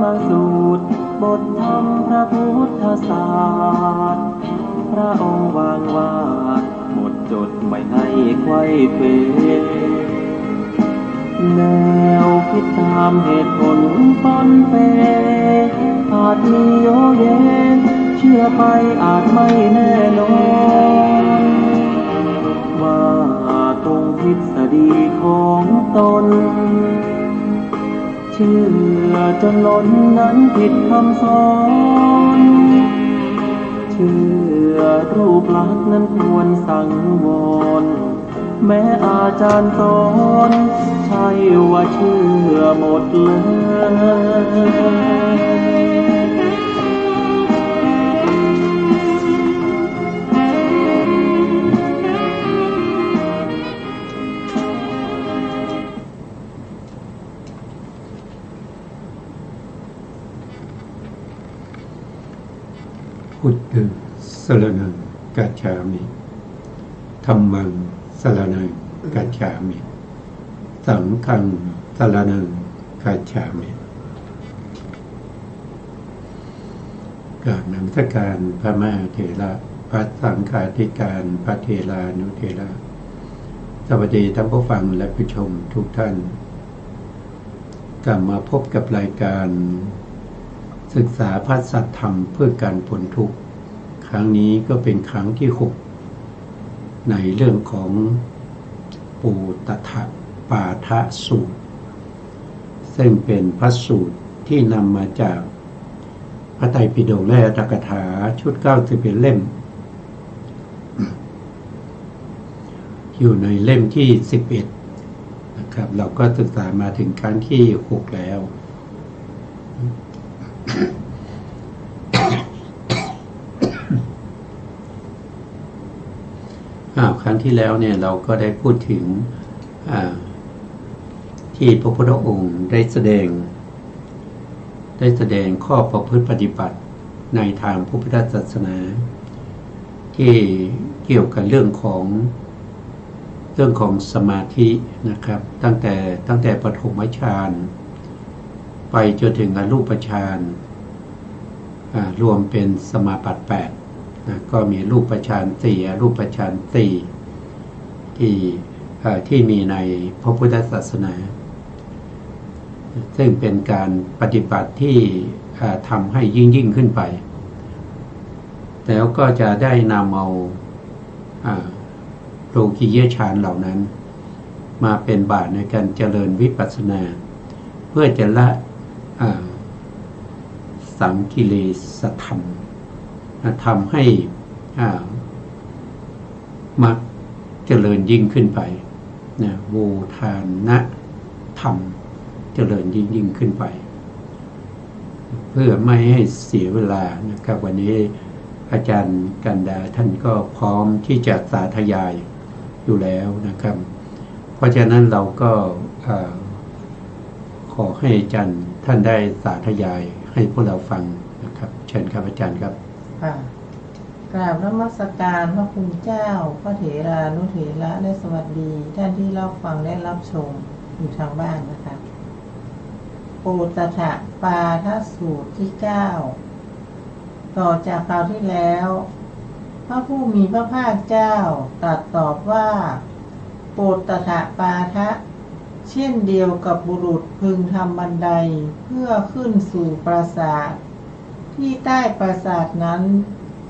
มาสูตรบทธรรมพระพุทธศาสตร์พระองค์วางวาดหมดจดไม่ให้ไขว้เขวแนวคิดตามเหตุผลปนเปอาจมีโยเยเชื่อไปอาจไม่แน่นอนว่าตรงทฤษฎีของตนเชื่อจนล้นนั้นผิดคำสอนเชื่อรูปลักษณ์นั้นควรสังวรแม้อาจารย์สอนใช่ว่าเชื่อหมดเลยพุทธังสรณังกัจฉามิธัมมังสรณังกัจฉามิสังฆังสรณังกัจฉามิกราบนมัสการพระมหาเถระพระสังฆาธิการพระเถรานุเถระสวัสดีท่านผู้ฟังและผู้ชมทุกท่านกลับมาพบกับรายการศึกษาพระสัทธรรมเพื่อการพ้นทุกข์ครั้งนี้ก็เป็นครั้งที่ 6ในเรื่องของปูตถปาทสูตรซึ่งเป็นพระสูตรที่นำมาจากพระไตรปิฎกและอัตถกถาชุด91เล่มอยู่ในเล่มที่11นะครับเราก็ศึกษามาถึงครั้งที่6แล้วครั้งที่แล้วเนี่ยเราก็ได้พูดถึงที่พระพุทธองค์ได้แสดงข้อประพฤติปฏิบัติในทางพระพุทธศาสนาที่เกี่ยวกับเรื่องของสมาธินะครับตั้งแต่ปฐมฌานไปจนถึงอรูปฌานรวมเป็นสมาบัติ8นะก็มีรูปฌาน4อรูปฌาน4ที่มีในพระพุทธศาสนาซึ่งเป็นการปฏิบัติที่ทำให้ยิ่งขึ้นไปแล้วก็จะได้นำเอาโลกียฌานเหล่านั้นมาเป็นบาตรในการเจริญวิปัสสนาเพื่อจะละสังกิเลสธรรมทำให้มรรคเจริญยิ่งขึ้นไปนะโวทานะธรรมเจริญยิ่งขึ้นไปเพื่อไม่ให้เสียเวลานะครับวันนี้อาจารย์กันดาท่านก็พร้อมที่จะสาธยายอยู่แล้วนะครับเพราะฉะนั้นเราก็ขอให้อาจารย์ท่านได้สาธยายให้พวกเราฟังนะครับเชิญครับอาจารย์ครับกราบนมัสการพระคุณเจ้าพระเถรานุเถระและสวัสดีท่านที่รับฟังและรับชมอยู่ทางบ้านนะคะปูตถปาทสูตรที่9ต่อจากคราวที่แล้วพระผู้มีพระภาคเจ้าตรัสตอบว่าปูตถปาทะเช่นเดียวกับบุรุษพึงทำบันไดเพื่อขึ้นสู่ปราสาทที่ใต้ปราสาทนั้น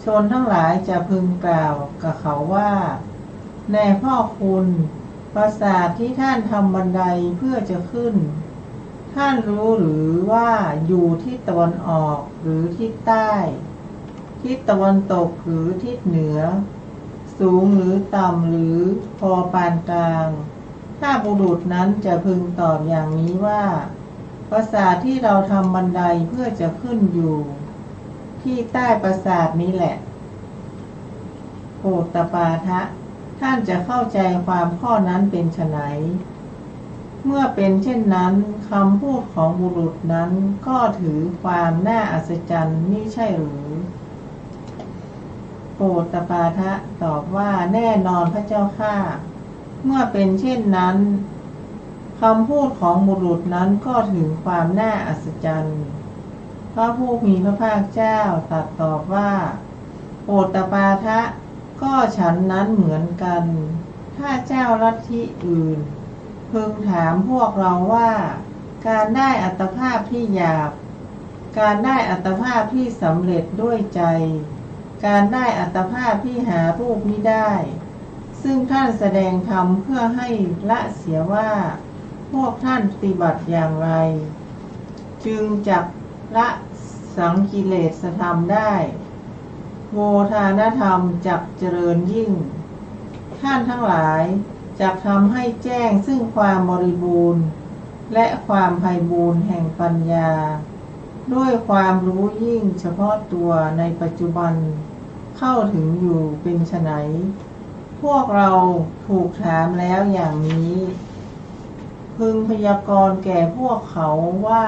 ชนทั้งหลายจะพึงกล่าวกับเขาว่าแน่พ่อคุณปราสาทที่ท่านทำบันไดเพื่อจะขึ้นท่านรู้หรือว่าอยู่ทิศตะวันออกหรือทิศใต้ทิศตะวันตกหรือทิศเหนือสูงหรือต่ำหรือพอปานกลางถ้าบุรุษนั้นจะพึงตอบอย่างนี้ว่าปราสาทที่เราทำบันไดเพื่อจะขึ้นอยู่ที่ใต้ปราสาทนี้แหละโปตปาทะท่านจะเข้าใจความข้อนั้นเป็นไฉนเมื่อเป็นเช่นนั้นคำพูดของบุรุษนั้นก็ถือความน่าอัศจรรย์มิใช่หรือโปตปาทะตอบว่าแน่นอนพระเจ้าข้าเมื่อเป็นเช่นนั้นคำพูดของบุรุษนั้นก็ถึงความน่าอัศจรรย์ พระผู้มีพระภาคเจ้าตรัสตอบว่าโอตตปาทะก็ฉันนั้นเหมือนกันถ้าเจ้าลัทธิอื่นพึงถามพวกเราว่าการได้อัตภาพที่หยาบการได้อัตภาพที่สำเร็จด้วยใจการได้อัตภาพที่หารูปมิได้ซึ่งท่านแสดงธรรมเพื่อให้ละเสียว่าพวกท่านปฏิบัติอย่างไรจึงจักละสังกิเลสธรรมได้โมทานธรรมจักเจริญยิ่งท่านทั้งหลายจักทำให้แจ้งซึ่งความบริบูรณ์และความไพบูรณ์แห่งปัญญาด้วยความรู้ยิ่งเฉพาะตัวในปัจจุบันเข้าถึงอยู่เป็นไฉนพวกเราถูกถามแล้วอย่างนี้พึงพยากรณ์แก่พวกเขาว่า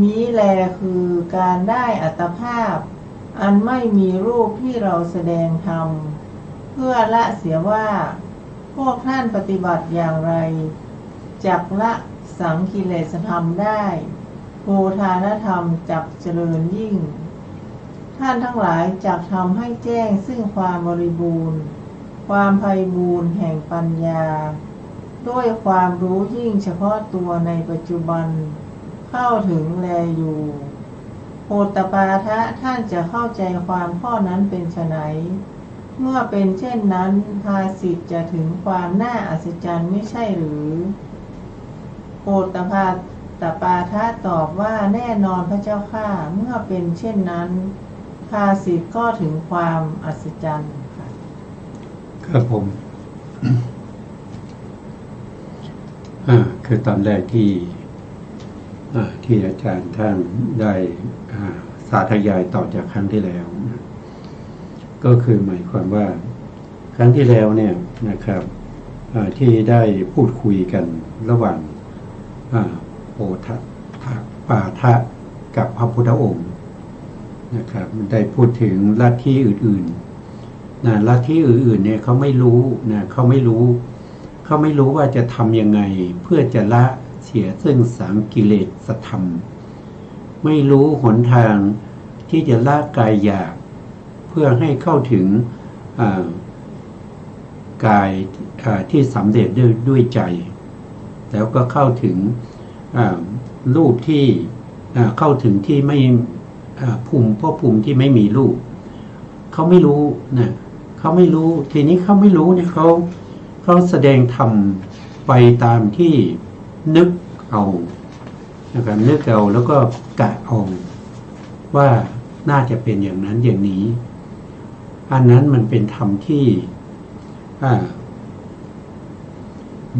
นี้แลคือการได้อัตภาพอันไม่มีรูปที่เราแสดงธรรมเพื่อละเสียว่าพวกท่านปฏิบัติอย่างไรจักละสังกิเลสธรรมได้โภทานธรรมจักเจริญยิ่งท่านทั้งหลายจักทำให้แจ้งซึ่งความบริบูรณ์ความไพบูรณ์แห่งปัญญาด้วยความรู้ยิ่งเฉพาะตัวในปัจจุบันเข้าถึงแลอยู่โอตตปาทะท่านจะเข้าใจความข้อนั้นเป็นไฉนเมื่อเป็นเช่นนั้นภาสิทธิ์จะถึงความน่าอัศจรรย์ไม่ใช่หรือโอตตปาทะตอบว่าแน่นอนพระเจ้าข้าเมื่อเป็นเช่นนั้นภาสิทธิ์ก็ถึงความอัศจรรย์ค่ะครับผม คือตอนแรกที่อาจารย์ท่านได้สาธยายต่อจากครั้งที่แล้วก็คือหมายความว่าครั้งที่แล้วเนี่ยนะครับที่ได้พูดคุยกันระหว่างโอตปาทะกับพระพุทธองค์นะครับได้พูดถึงลัทธิอื่นๆลัทธิอื่นๆเนี่ยเขาไม่รู้เขาไม่รู้ว่าจะทำยังไงเพื่อจะละเสียซึ่งสังกิเลสธรรมไม่รู้หนทางที่จะละกายหยาบเพื่อให้เข้าถึงกายที่สำเร็จด้วยใจแล้วก็เข้าถึงรูปที่เข้าถึงที่ไม่ภูมิที่ไม่มีรูปเขาไม่รู้นะเขาไม่รู้ทีนี้เขาไม่รู้เนี่ยเขาแสดงธรรมไปตามที่นึกเอานะครับนึกเอาแล้วก็กะเอาว่าน่าจะเป็นอย่างนั้นอย่างนี้อันนั้นมันเป็นธรรมที่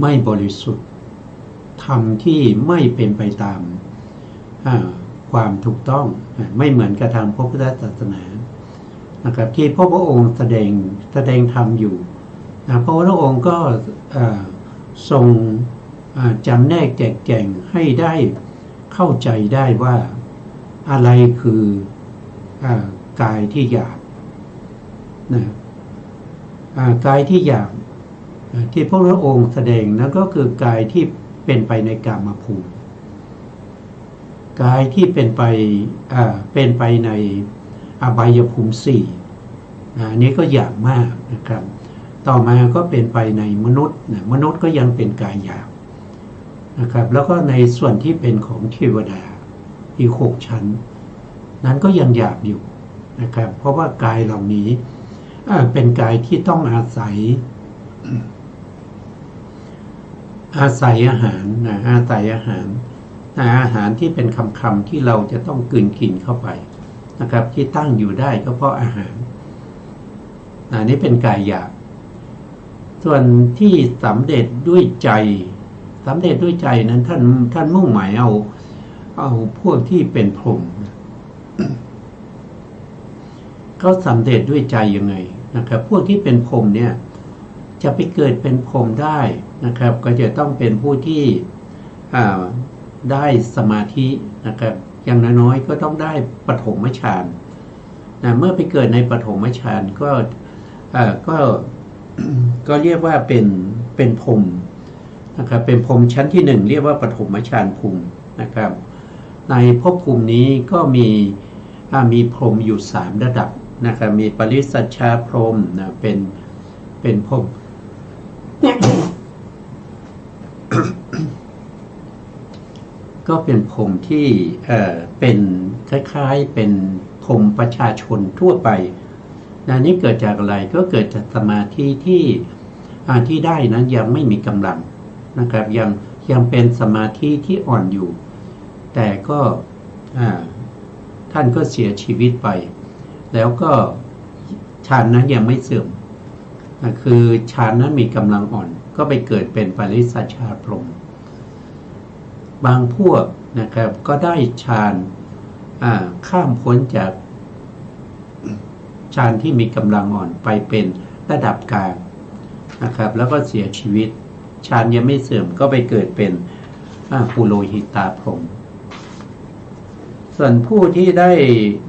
ไม่บริสุทธิ์ธรรมที่ไม่เป็นไปตามความถูกต้องไม่เหมือนกับทางพระพุทธศาสนานะครับที่พระพุทธองค์แสดงธรรมอยู่พระพุทธองค์ก็ทรงจำแนกแจกแจงให้ได้เข้าใจได้ว่าอะไรคือกายที่หยาบกายที่หยาบที่พระพุทธองค์แสดงนั้นก็คือกายที่เป็นไปในกามภูมิกายที่เป็นไปในอบายภูมิสี่นี้ก็หยาบมากนะครับต่อมาก็เป็นไปในมนุษย์มนุษย์ก็ยังเป็นกายหยาบนะครับแล้วก็ในส่วนที่เป็นของเทวดาอีก6ชั้นนั้นก็ยังหยาบอยู่นะครับเพราะว่ากายเหล่านี้เป็นกายที่ต้องอาศัยอาหารอาศัยอาหารที่เป็นคำที่เราจะต้องกลืนกินเข้าไปนะครับที่ตั้งอยู่ได้ก็เพราะอาหารนี่เป็นกายหยาบส่วนที่สำเร็จด้วยใจนั้นท่านมุ่งหมายเอาพวกที่เป็นพรหมเขาสำเร็จด้วยใจยังไงนะครับพวกที่เป็นพรหมเนี่ยจะไปเกิดเป็นพรหมได้นะครับก็จะต้องเป็นผู้ที่ได้สมาธินะครับอย่างน้อยๆก็ต้องได้ปฐมฌานเมื่อไปเกิดในปฐมฌานก็เรียกว่าเป็นพรหมนะครับเป็นพรหมชั้นที่1เรียกว่าปฐมฌานภูมินะครับ ในภพภูมินี้ก็มีพรหมอยู่3ระดับนะครับมีปริสัชชาพรหมนะเป็นพรหม ก็เป็นพรหมที่เป็นคล้ายๆเป็นพรหมประชาชนทั่วไปนะนี่เกิดจากอะไรก็เกิดจากสมาธิที่ได้นั้นยังไม่มีกำลังนะครับยังเป็นสมาธิที่อ่อนอยู่แต่ก็ท่านก็เสียชีวิตไปแล้วก็ฌานนั้นยังไม่เสื่อมคือฌานนั้นมีกำลังอ่อนก็ไปเกิดเป็นปริสัชชาพรหมบางพวกนะครับก็ได้ฌานข้ามพ้นจากฌานที่มีกำลังอ่อนไปเป็นระดับกลางนะครับแล้วก็เสียชีวิตฌานยังไม่เสื่อมก็ไปเกิดเป็นปุโรหิตาพรหมส่วนผู้ที่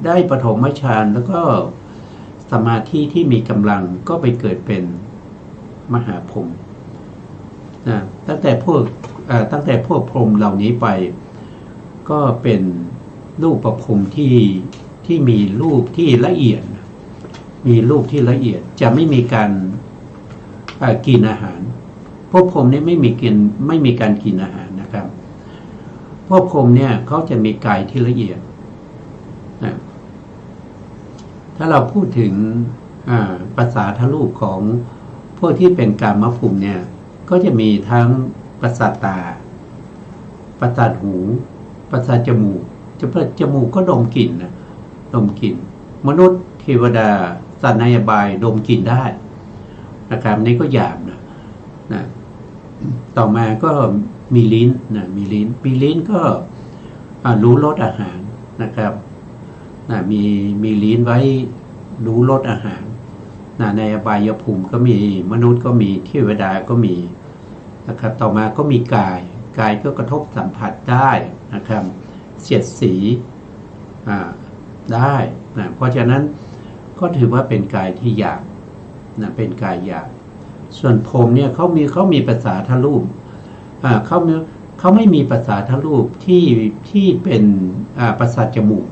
ได้ปฐมฌานแล้วก็สมาธิที่มีกำลังก็ไปเกิดเป็นมหาพรหมนะตั้งแต่พวกพรหมเหล่านี้ไปก็เป็นรูปประพรหมที่มีรูปที่ละเอียดมีรูปที่ละเอียดจะไม่มีการกินอาหารพวกพรหมนี้ไม่มีการกินอาหารนะครับพวกพรหมเนี่ยเขาจะมีกายที่ละเอียดนะถ้าเราพูดถึงภาษาทรูปของพวกที่เป็นกามภูมิเนี่ยก็จะมีทั้งประสาทตาประสาทหูประสาทจมูกจมูกก็ดมกลิ่นนะดมกลิ่นมนุษย์เทวดาสัตว์ในอบายดมกลิ่นได้นะครับนี่ก็หยาบนะต่อมาก็มีลิ้นนะมีลิ้นก็รู้รสอาหารนะครับมีลิ้นไว้รู้รสอาหารในอบายภูมิก็มีมนุษย์ก็มีเทวดาก็มีนะครับต่อมาก็มีกายก็กระทบสัมผัสได้นะครับเสียดสีได้นะเพราะฉะนั้นก็ถือว่าเป็นกายที่หยาบนะเป็นกายหยาบส่วนพรหมเนี่ยเขามีภาษาทรูปเขาไม่มีภาษาทรูปที่เป็นประสาทจมูก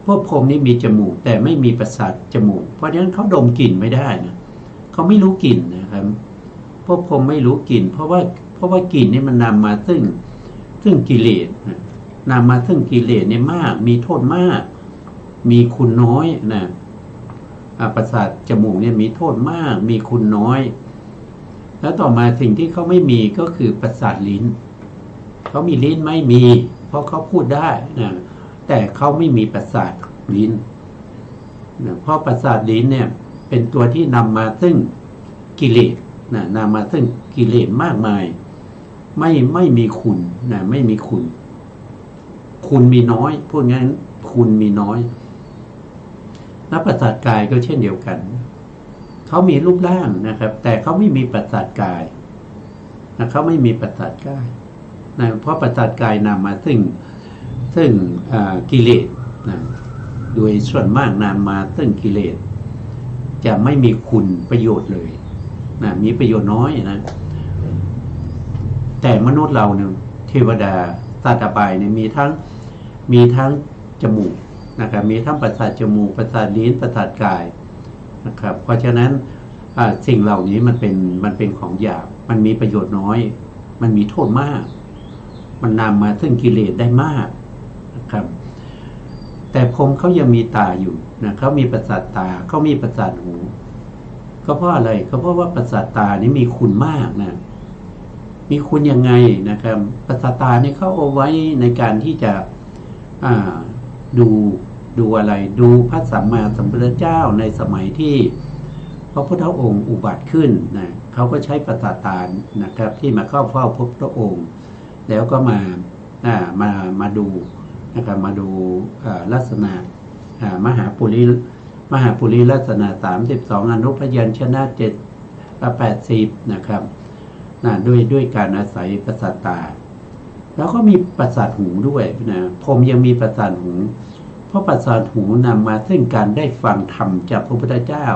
พวกพรหมนี่มีจมูกแต่ไม่มีประสาทจมูกเพราะฉะนั้นเขาดมกลิ่นไม่ได้นะเขาไม่รู้กลิ่นนะครับพวกพรหมไม่รู้กลิ่นเพราะว่ากลิ่นนี่มันนำมาซึ่งกิเลสนำมาซึ่งกิเลสเนี่ยมากมีโทษมากมีคุณน้อยนะประสาทจมูกเนี่ยมีโทษมากมีคุณน้อยแล้วต่อมาสิ่งที่เขาไม่มีก็คือประสาทลิ้นเขามีลิ้นไม่มีเพราะเขาพูดได้นะแต่เขาไม่มีประสาทลิ้นนะเพราะประสาทลิ้นเนี่ยเป็นตัวที่นำมาซึ่งกิเลสนะนำมาซึ่งกิเลสมากมายไม่มีคุณนะไม่มีคุณมีน้อยพูดงั้นคุณมีน้อยและประสาทกายก็เช่นเดียวกันเขามีรูปร่างนะครับแต่เขาไม่มีประสาทกายนะเขาไม่มีประสาทกายนะเพราะประสาทกายนำมาซึ่งกิเลสนะโดยส่วนมากนำมาซึ่งกิเลสจะไม่มีคุณประโยชน์เลยนะมีประโยชน์น้อยนะแต่มนุษย์เราเนี่ยเทวดาสัตว์อบายเนี่ยมีทั้งจมูกนะครับมีทั้งประสาทจมูกประสาทลิ้นประสาทกายนะครับเพราะฉะนั้นสิ่งเหล่านี้มันเป็นของหยาบมันมีประโยชน์น้อยมันมีโทษมากมันนำมาซึ่งกิเลสได้มากนะครับแต่พรหมเขายังมีตาอยู่นะเขามีประสาทตาเขามีประสาทหูก็เพราะอะไรก็เพราะว่าประสาทตานี่มีคุณมากนะมีคุณยังไงนะครับประสาทตานี่เขาเอาไว้ในการที่จะดูอะไรดูพระสัมมาสัมพุทธเจ้าในสมัยที่พระพุทธองค์อุบัติขึ้นนะเขาก็ใช้ประสาทตานะครับที่มาเข้าเฝ้าพระพุทธองค์แล้วก็มาดูนะครับมาดูลักษณะมหาปุริลักษณะ32อนุพยัญชนะ80นะครับด้วยการอาศัยประสาทตาแล้วก็มีประสาทหูด้วยนะพรหมยังมีประสาทหูเพราะประสาทหูนำมาซึ่งการได้ฟังธรรมจากพระพุทธเจ้า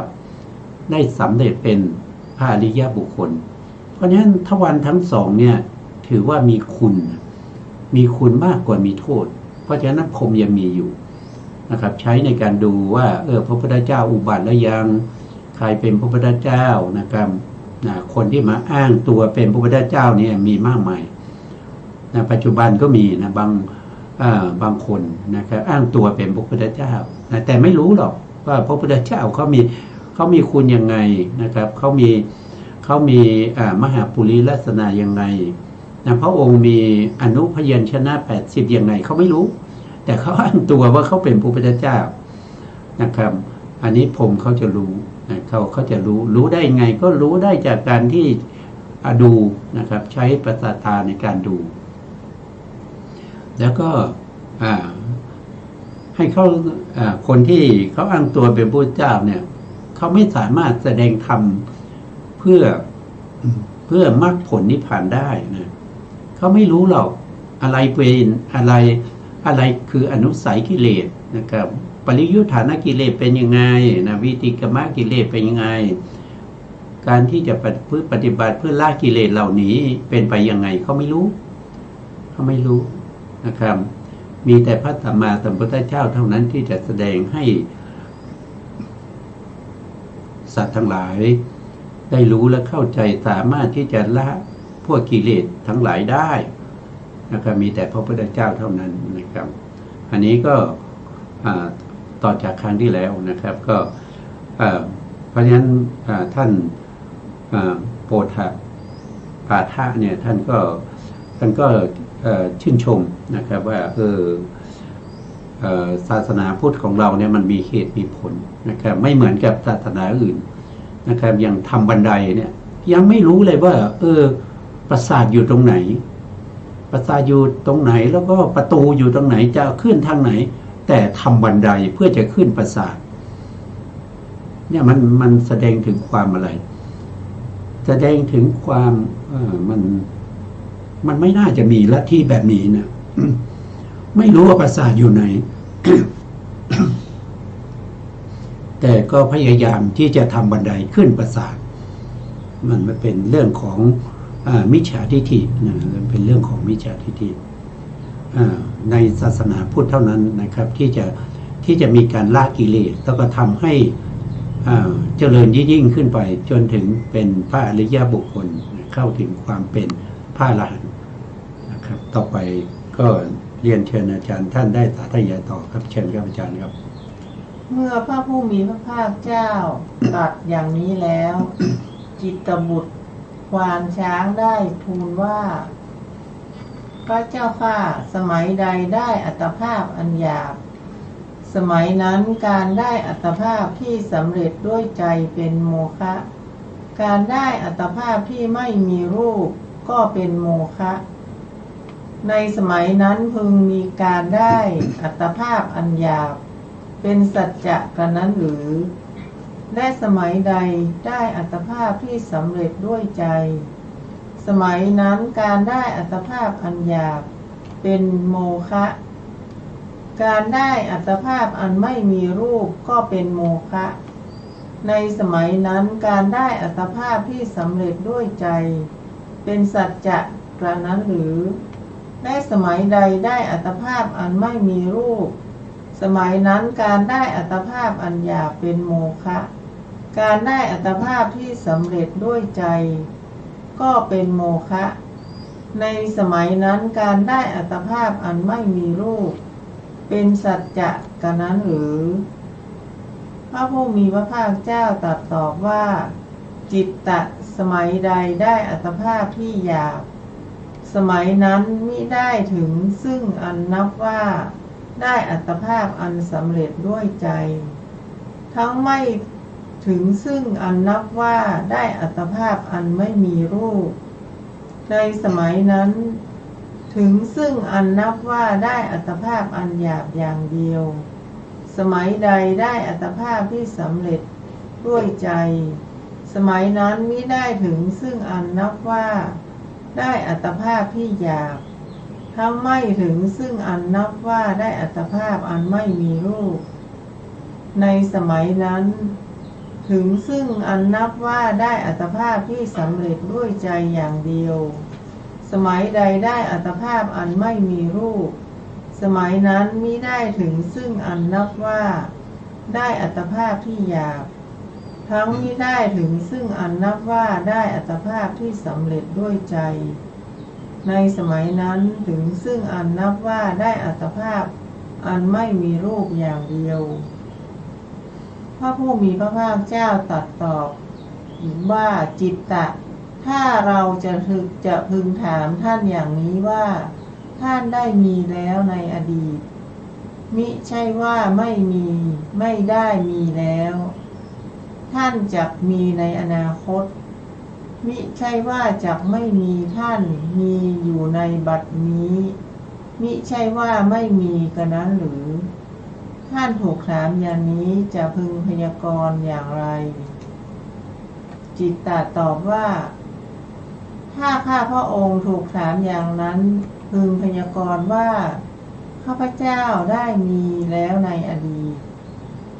ได้สำเร็จเป็นพระอริยบุคคลเพราะฉะนั้นทวารทั้งสองเนี่ยถือว่ามีคุณ มีคุณมากกว่ามีโทษ เพราะฉะนั้นพรหมยังมีอยู่นะครับใช้ในการดูว่าพระพุทธเจ้าอุบัติแล้วยังใครเป็นพระพุทธเจ้านะครับคนที่มาอ้างตัวเป็นพระพุทธเจ้าเนี่ยมีมากมายปัจจุบันก็มีนะบางคนนะครับอ้างตัวเป็นพระพุทธเจ้าแต่ไม่รู้หรอกว่าพระพุทธเจ้าเขามีคุณยังไงนะครับเขามีมหาปุริลักษณะยังไงพระองค์มีอนุพยัญชนะ80ยังไงเขาไม่รู้แต่เขาอ้างตัวว่าเขาเป็นพระพุทธเจ้านะครับอันนี้ผมเขาจะรู้เขาจะรู้ได้ไงก็รู้ได้จากการที่ดูนะครับใช้ประสาทตาในการดูแล้วก็ให้เขาคนที่เขาอ้างตัวเป็นพระพุทธเจ้าเนี่ยเขาไม่สามารถแสดงธรรมเพื่อมรรคผลนิพพานได้นะเขาไม่รู้หรอกอะไรเป็นอะไรคืออนุสัยกิเลสนะครับปริยุทธานกิเลสเป็นยังไงนะวิติกรรมกิเลสเป็นยังไงการที่จะปฏิบัติเพื่อละกิเลสเหล่านี้เป็นไปยังไงเขาไม่รู้นะครับมีแต่พระสัมมาสัมพุทธเจ้าเท่านั้นที่จะแสดงให้สัตว์ทั้งหลายได้รู้และเข้าใจสามารถที่จะละพวกกิเลสทั้งหลายได้นะครับมีแต่พระพุทธเจ้าเท่านั้นนะครับอันนี้ก็ต่อจากครั้งที่แล้วนะครับก็เพราะฉะนั้นท่านโปธปาทะเนี่ยท่านก็ชื่นชมนะครับว่าศาสนาพุทธของเราเนี่ยมันมีเหตุมีผลนะครับไม่เหมือนกับศาสนาอื่นนะครับอย่างทำบันไดเนี่ยยังไม่รู้เลยว่าปราสาทอยู่ตรงไหนปราสาทอยู่ตรงไหนแล้วก็ประตูอยู่ตรงไหนจะขึ้นทางไหนแต่ทำบันไดเพื่อจะขึ้นปราสาทเนี่ยมันแสดงถึงความอะไรแสดงถึงความมันไม่น่าจะมีลัทธิแบบนี้นะไม่รู้ว่าปราสาทอยู่ไหน แต่ก็พยายามที่จะทำบันไดขึ้นปราสาทมันเป็นเรื่องของมิจฉาทิฏฐินะเป็นเรื่องของมิจฉาทิฏฐิในศาสนาพุทธเท่านั้นนะครับที่จะมีการละกิเลสแล้วก็ทำให้เจริญยิ่งขึ้นไปจนถึงเป็นพระอริยบุคคลเข้าถึงความเป็นพระอรหันต์นะครับต่อไปก็เรียนเชิญอาจารย์ท่านได้สาธยายต่อครับเชิญครับอาจารย์ครับเมื่อพระผู้มีพระภาคเจ้าตรัสอย่างนี้แล้ว จิตบุตรควานช้างได้ทูลว่าพระเจ้าข้าสมัยใดได้อัตภาพอันหยาบสมัยนั้นการได้อัตภาพที่สำเร็จด้วยใจเป็นโมฆะการได้อัตภาพที่ไม่มีรูปก็เป็นโมฆะในสมัยนั้นพึงมีการได้อัตภาพอันหยาบเป็นสัจจะกระนั้นหรือและสมัยใดได้อัตภาพที่สำเร็จด้วยใจสมัยนั้นการได้อัตภาพอันหยาบเป็นโมฆะการได้อัตภาพอันไม่มีรูปก็เป็นโมฆะในสมัยนั้นการได้อัตภาพที่สำเร็จด้วยใจเป็นสัจจะกระนั้นหรือและสมัยใดได้อัตภาพอันไม่มีรูปสมัยนั้นการได้อัตภาพอันหยาบเป็นโมฆะการได้อัตภาพที่สำเร็จด้วยใจก็เป็นโมฆะในสมัยนั้นการได้อัตภาพอันไม่มีรูปเป็นสัจจะกะนั้นหรือพระผู้มีพระภาคเจ้าตรัสตอบว่าจิตตะสมัยใดได้อัตภาพที่หยาบสมัยนั้นมิได้ถึงซึ่งอันนับว่าได้อัตภาพอันสำเร็จด้วยใจทั้งไม่ถึงซึ่งอันนับว่าได้อัตภาพอันไม่มีรูปในสมัยนั้นถึงซึ่งอันนับว่าได้อัตภาพอันหยาบอย่างเดียวสมัยใดได้อัตภาพที่สำเร็จด้วยใจสมัยนั้นมิได้ถึงซึ่งอันนับว่าได้อัตภาพที่หยาบทั้งไม่ถึงซึ่งอันนับว่าได้อัตภาพอันไม่มีรูปในสมัยนั้นถึงซึ่งอันนับว่าได้อัตภาพที่สำเร็จด้วยใจอย่างเดียว สมัยใดได้อัตภาพอันไม่มีรูปสมัยนั้นมิได้ถึงซึ่งอันนับว่าได้อัตภาพที่หยาบทั้งมิได้ถึงซึ่งอันนับว่าได้อัตภาพที่สำเร็จด้วยใจในสมัยนั้นถึงซึ่งอันนับว่าได้อัตภาพอันไม่มีรูปอย่างเดียวพระผู้มีพระภาคเจ้าตรัสตอบว่าจิตตะถ้าเราจะพึงถามท่านอย่างนี้ว่าท่านได้มีแล้วในอดีตมิใช่ว่าไม่ได้มีแล้วท่านจักมีในอนาคตมิใช่ว่าจักไม่มีท่านมีอยู่ในบัดนี้มิใช่ว่าไม่มีกระนั้นหรือท่านถูกถามอย่างนี้จะพึงพยากรณ์อย่างไรจิตตะตอบว่าถ้าข้าพระองค์ถูกถามอย่างนั้นพึงพยากรณ์ว่าข้าพเจ้าได้มีแล้วในอดีต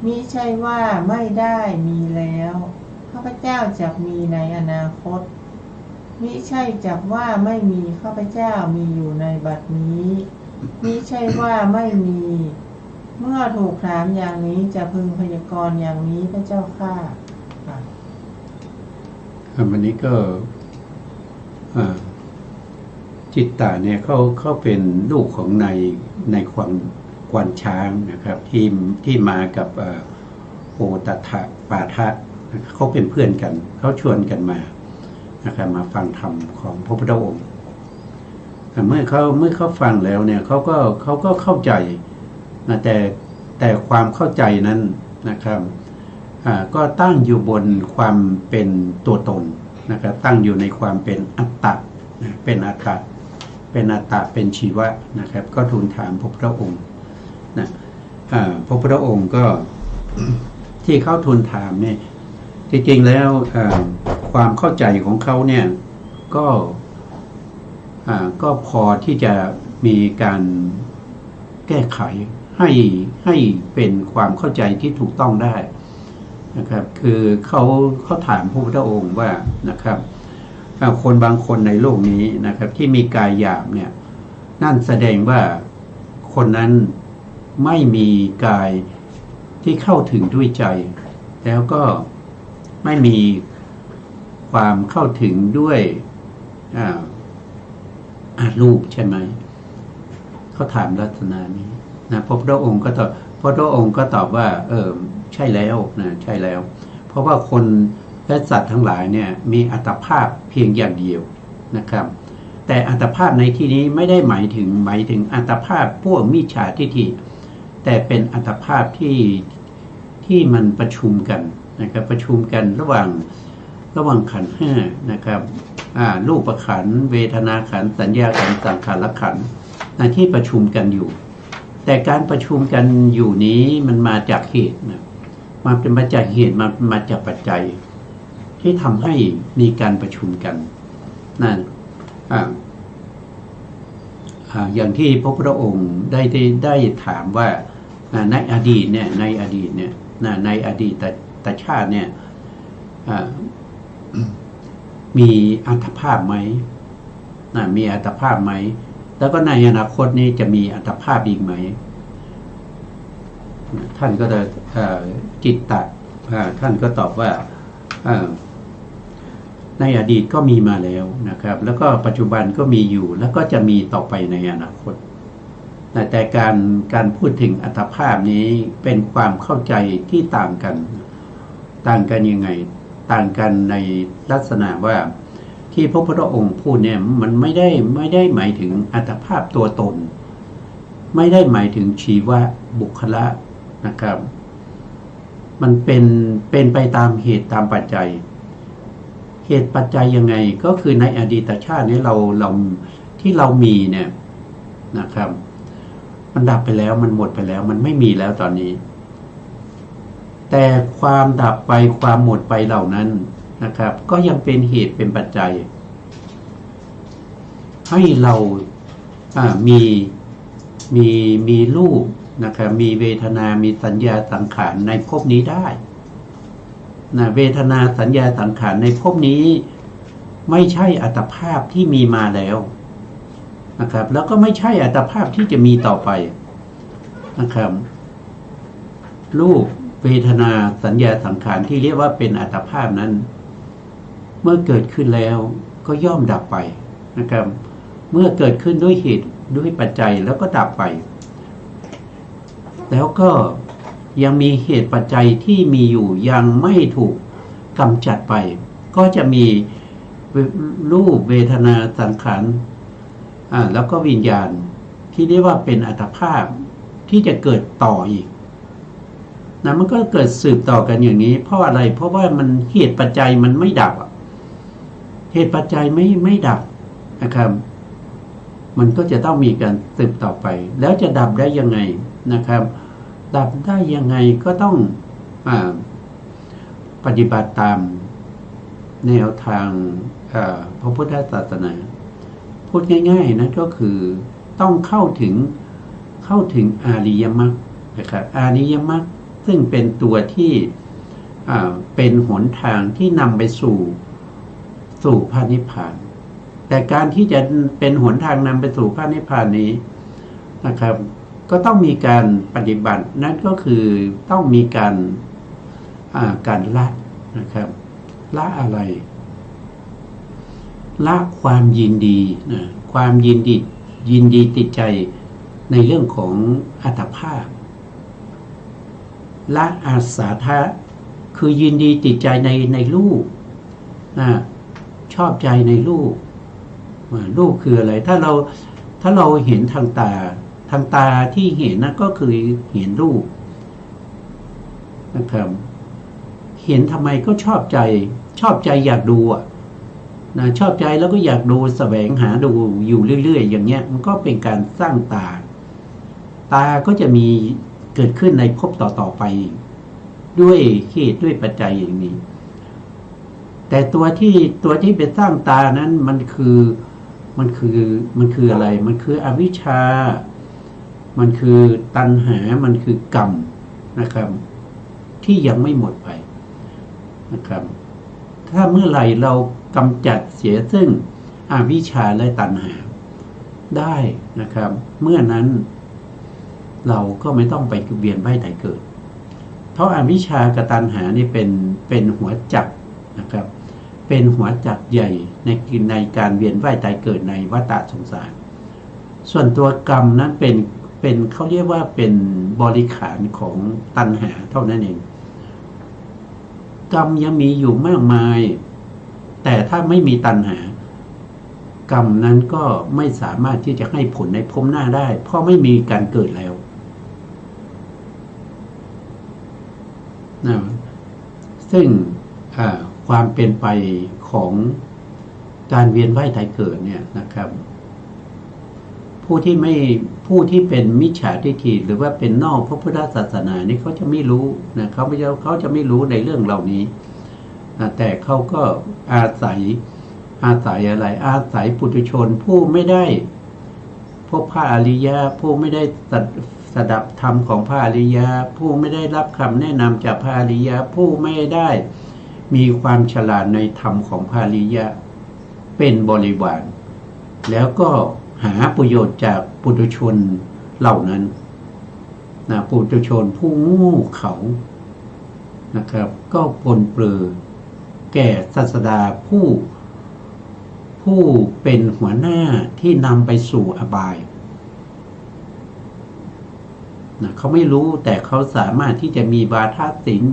มิใช่ว่าไม่ได้มีแล้วข้าพเจ้าจักมีในอนาคตมิใช่จักว่าไม่มีข้าพเจ้ามีอยู่ในบัดนี้มิใช่ว่าไม่มีเมื่อถูกถามอย่างนี้จะพึงพยากรณ์อย่างนี้พระเจ้าข้าวันนี้ก็จิตตะเนี่ยเขาเป็นลูกของในกวานช้างนะครับที่มากับโอตถะปาทะเขาเป็นเพื่อนกันเขาชวนกันมานะครับมาฟังธรรมของพระพุทธองค์เมื่อเขาฟังแล้วเนี่ยเขาก็เข้าใจนะแต่ความเข้าใจนั้นนะครับก็ตั้งอยู่บนความเป็นตัวตนนะครับตั้งอยู่ในความเป็นอัตตะเป็นอัตตะเป็นชีวะนะครับก็ทูลถามพระพุทธองค์นะพระพุทธองค์ก็ ที่เขาทูลถามเนี่ยจริงๆแล้วความเข้าใจของเขาเนี่ยก็พอที่จะมีการแก้ไขให้เป็นความเข้าใจที่ถูกต้องได้นะครับคือเขาถามพระพุทธองค์ว่านะครับคนบางคนในโลกนี้นะครับที่มีกายหยาบเนี่ยนั่นแสดงว่าคนนั้นไม่มีกายที่เข้าถึงด้วยใจแล้วก็ไม่มีความเข้าถึงด้วยรูปใช่ไหมเขาถามลักษณะนี้นะพระพุทธองค์ก็ตอบว่าใช่แล้วนะใช่แล้วเพราะว่าคนและสัตว์ทั้งหลายเนี่ยมีอัตภาพเพียงอย่างเดียวนะครับแต่อัตภาพในที่นี้ไม่ได้หมายถึงอัตภาพพวกมิจฉาทิฏฐิแต่เป็นอัตภาพที่มันประชุมกันนะครับประชุมกันระหว่างขันธ์ห้านะครับรูปขันธ์เวทนาขันธ์สัญญาขันธ์สังขารขันธ์ที่ประชุมกันอยู่แต่การประชุมกันอยู่นี้มันมาจากเหตุนะมาจากเหตุมาจากปัจจัยที่ทำให้มีการประชุมกันนั่นอย่างที่พระพุทธองค์ได้ถามว่าในอดีตเนี่ยในอดีตชาติเนี่ยมีอัตภาพไหมมีอัตภาพไหมแล้วก็ในอนาคตนี้จะมีอัตภาพอีกไหมท่านก็จะจิตตะท่านก็ตอบว่าในอดีตก็มีมาแล้วนะครับแล้วก็ปัจจุบันก็มีอยู่แล้วก็จะมีต่อไปในอนาคตแต่การพูดถึงอัตภาพนี้เป็นความเข้าใจที่ต่างกันยังไงต่างกันในลักษณะว่าที่พระพุทธองค์พูดเนี่ยมันไม่ได้หมายถึงอัตภาพตัวตนไม่ได้หมายถึงชีวะบุคละนะครับมันเป็นไปตามเหตุตามปัจจัยเหตุปัจจัยยังไงก็คือในอดีตชาตินี้เราที่เรามีเนี่ยนะครับมันดับไปแล้วมันหมดไปแล้วมันไม่มีแล้วตอนนี้แต่ความดับไปความหมดไปเหล่านั้นนะครับก็ยังเป็นเหตุเป็นปัจจัยให้เรามีรูปนะครับมีเวทนามีสัญญาสังขารในภพนี้ได้นะเวทนาสัญญาสังขารในภพนี้ไม่ใช่อัตภาพที่มีมาแล้ว นะครับ แล้วก็ไม่ใช่อัตภาพที่จะมีต่อไปนะครับรูปเวทนาสัญญาสังขารที่เรียกว่าเป็นอัตภาพนั้น เมื่อเกิดขึ้นแล้วก็ย่อมดับไปนะครับ เมื่อเกิดขึ้นด้วยเหตุด้วยปัจจัยแล้วก็ดับไป แล้วก็ยังมีเหตุปัจจัยที่มีอยู่ยังไม่ถูกกำจัดไป ก็จะมีรูปเวทนาสังขารแล้วก็วิญญาณที่เรียกว่าเป็นอัตภาพที่จะเกิดต่ออีกนะมันก็เกิดสืบต่อกันอย่างนี้เพราะอะไรเพราะว่ามันเหตุปัจจัยมันไม่ดับเหตุปัจจัยไม่ดับนะครับมันก็จะต้องมีการสืบต่อไปแล้วจะดับได้ยังไงนะครับดับได้ยังไงก็ต้องปฏิบัติตามแนวทางพระพุทธศาสนาพูดง่ายๆนะก็คือต้องเข้าถึงอริยมรรคนะครับอริยมรรคซึ่งเป็นตัวที่เป็นหนทางที่นำไปสู่พระนิพพานแต่การที่จะเป็นหนทางนำไปสู่พระนิพพานนี้นะครับก็ต้องมีการปฏิบัตินั่นก็คือต้องมีการละนะครับละอะไรละความยินดีนะความยินดีติดใจในเรื่องของอัตภาพละอาสาทะคือยินดีติดใจในรูปชอบใจในรูปคืออะไรถ้าเราเห็นทางตาที่เห็นนั่นก็คือเห็นรูปนะครับเห็นทำไมก็ชอบใจอยากดูนะชอบใจแล้วก็อยากดูแสวงหาดูอยู่เรื่อยๆอย่างเงี้ยมันก็เป็นการสร้างตาก็จะมีเกิดขึ้นในภพต่อไปด้วยเหตุด้วยปัจจัยอย่างนี้แต่ตัวที่ไปสร้างตานั้นมันคืออะไรมันคืออวิชชามันคือตัณหามันคือกรรมนะครับที่ยังไม่หมดไปนะครับถ้าเมื่อไหร่เรากำจัดเสียซึ่งอวิชชาและตัณหาได้นะครับเมื่อนั้นเราก็ไม่ต้องไปเวียนว่ายตายเกิดเพราะอวิชชากับตัณหานี่เป็นหัวจักรนะครับเป็นหัวจักรใหญ่ในการเวียนว่ายตายเกิดในวัฏสงสารส่วนตัวกรรมนั้นเป็นเขาเรียกว่าเป็นบริขารของตัณหาเท่านั้นเองกรรมยังมีอยู่มากมายแต่ถ้าไม่มีตัณหากรรมนั้นก็ไม่สามารถที่จะให้ผลในภพหน้าได้เพราะไม่มีการเกิดแล้วนะซึ่งความเป็นไปของการเวียนว่ายตายเกิดเนี่ยนะครับผู้ที่เป็นมิจฉาทิฏฐิหรือว่าเป็นนอกพระพุทธศาสนานี่เขาจะไม่รู้นะเขาจะไม่รู้ในเรื่องเหล่านี้แต่เขาก็อาศัยอะไรอาศัยปุถุชนผู้ไม่ได้พบพระอริยะผู้ไม่ได้สดับธรรมของพระอริยะผู้ไม่ได้รับคำแนะนำจากพระอริยะผู้ไม่ได้มีความฉลาดในธรรมของพระอริยะเป็นบริวารแล้วก็หาประโยชน์จากปุถุชนเหล่านั้นนะปุถุชนผู้โง่เขานะครับก็ปนเปื้อแก่ศาสดาผู้เป็นหัวหน้าที่นำไปสู่อบายนะเขาไม่รู้แต่เขาสามารถที่จะมีวาทศิลป์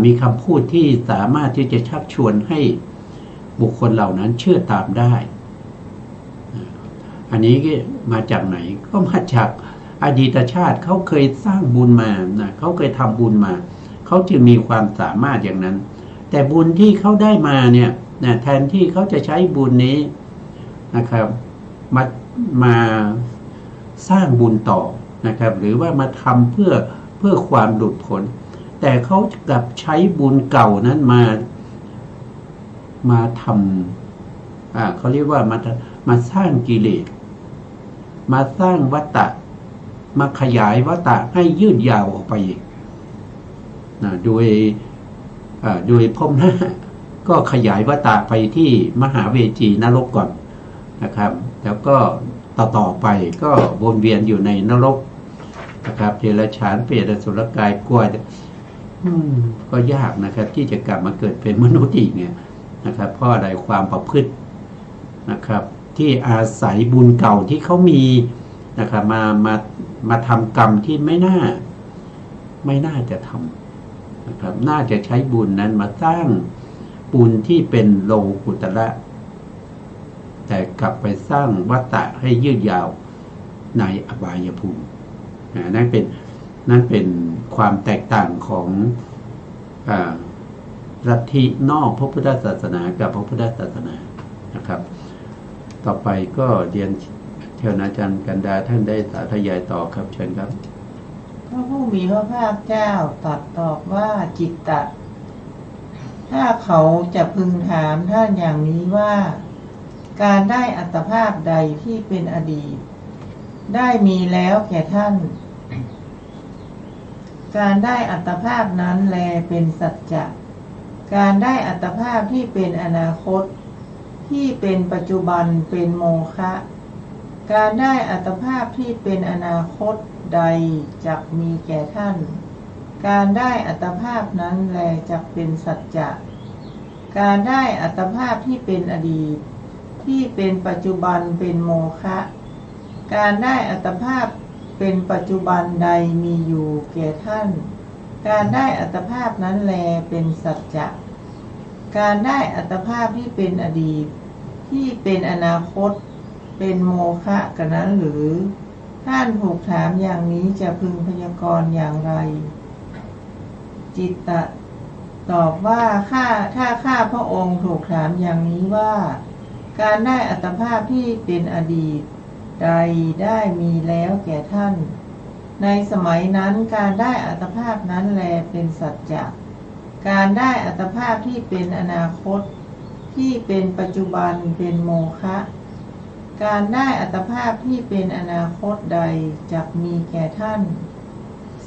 มีคำพูดที่สามารถที่จะชักชวนให้บุคคลเหล่านั้นเชื่อตามได้อันนี้ก็มาจากไหนก็มาจากอดีตชาติเขาเคยสร้างบุญมานะเขาเคยทำบุญมาเขาจึงมีความสามารถอย่างนั้นแต่บุญที่เขาได้มาเนี่ยนะแทนที่เขาจะใช้บุญนี้นะครับมาสร้างบุญต่อนะครับหรือว่ามาทำเพื่อความหลุดพ้นแต่เขากลับใช้บุญเก่านั้นมาทำเขาเรียกว่ามาสร้างกิเลสมาสร้างวัฏฏะมาขยายวัฏฏะให้ยืดยาวออกไปอีกนะโดยพรหมหน้าก็ขยายวัฏฏะไปที่มหาเวจีนรกก่อน นะครับ แล้วก็ต่อไปก็วนเวียนอยู่ในนรกนะครับเดรัจฉานเปรตอสุรกายกลัวก็ยากนะครับที่จะกลับมาเกิดเป็นมนุษย์อีกเนี่ยนะครับเพราะอะไรความประพฤตินะครับที่อาศัยบุญเก่าที่เขามีนะครับมาทำกรรมที่ไม่น่าจะทำนะครับน่าจะใช้บุญนั้นมาสร้างบุญที่เป็นโลกุตระแต่กลับไปสร้างวัฏฏะให้ยืดยาวในอบายภูมินั่นเป็นความแตกต่างของลัทธินอกพระพุทธศาสนากับพระพุทธศาสนานะครับต่อไปก็เรียนเชิญอาจารย์กันดาท่านได้สาธยายต่อครับเชิญครับพระผู้มีพระภาคเจ้าตรัสตอบว่าจิตตะถ้าเขาจะพึงถามท่านอย่างนี้ว่าการได้อัตภาพใดที่เป็นอดีตได้มีแล้วแก่ท่านการได้อัตภาพนั้นแลเป็นสัจจะการได้อัตภาพที่เป็นอนาคตที่เป็นปัจจุบันเป็นโมฆะการได้อัตภาพที่เป็นอนาคตใดจักมีแก่ท่านการได้อัตภาพนั้นแลจักเป็นสัจจะการได้อัตภาพที่เป็นอดีตที่เป็นปัจจุบันเป็นโมฆะการได้อัตภาพเป็นปัจจุบันใดมีอยู่แก่ท่านการได้อัตภาพนั้นแลเป็นสัจจะการได้อัตภาพที่เป็นอดีตที่เป็นอนาคตเป็นโมฆะกันนั้นหรือท่านถูกถามอย่างนี้จะพึงพยากรณ์อย่างไรจิตตะตอบว่าถ้าข้าพระองค์ถูกถามอย่างนี้ว่าการได้อัตภาพที่เป็นอดีตใดได้มีแล้วแก่ท่านในสมัยนั้นการได้อัตภาพนั้นแลเป็นสัจจะการได้อัตภาพที่เป็นอนาคตที่เป็นปัจจุบันเป็นโมฆะการได้อัตภาพที่เป็นอนาคตใดจักมีแก่ท่าน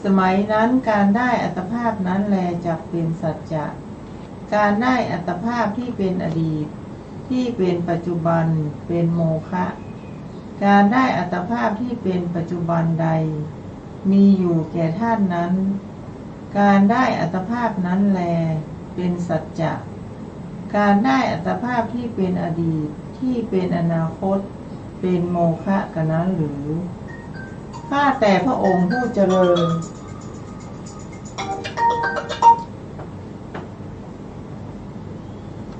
สมัยนั้นการได้อัตภาพนั้นแลจักเป็นสัจจะการได้อัตภาพที่เป็นอดีตที่เป็นปัจจุบันเป็นโมฆะการได้อัตภาพที่เป็นปัจจุบันใดมีอยู่แก่ท่านนั้นการได้อัตภาพนั้นแลเป็นสัจจะการได้อัตภาพที่เป็นอดีตที่เป็นอนาคตเป็นโมฆะกันนั้นหรือข้าแต่พระองค์ผู้เจริญ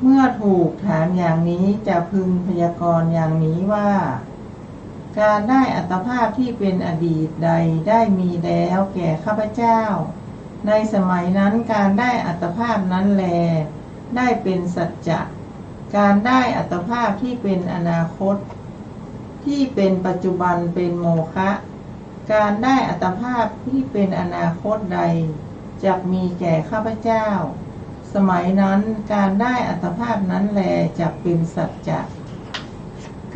เมื่อถูกถามอย่างนี้จะพึงพยากรณ์อย่างนี้ว่าการได้อัตภาพที่เป็นอดีตใดได้มีแล้วแก่ข้าพเจ้าในสมัยนั้นการได้อัตภาพนั้นแลได้เป็นสัจจะการได้อัตภาพที่เป็นอนาคตที่เป็นปัจจุบันเป็นโมฆะการได้อัตภาพที่เป็นอนาคตใดจักมีแก่ข้าพเจ้าสมัยนั้นการได้อัตภาพนั้นแลจักเป็นสัจจะ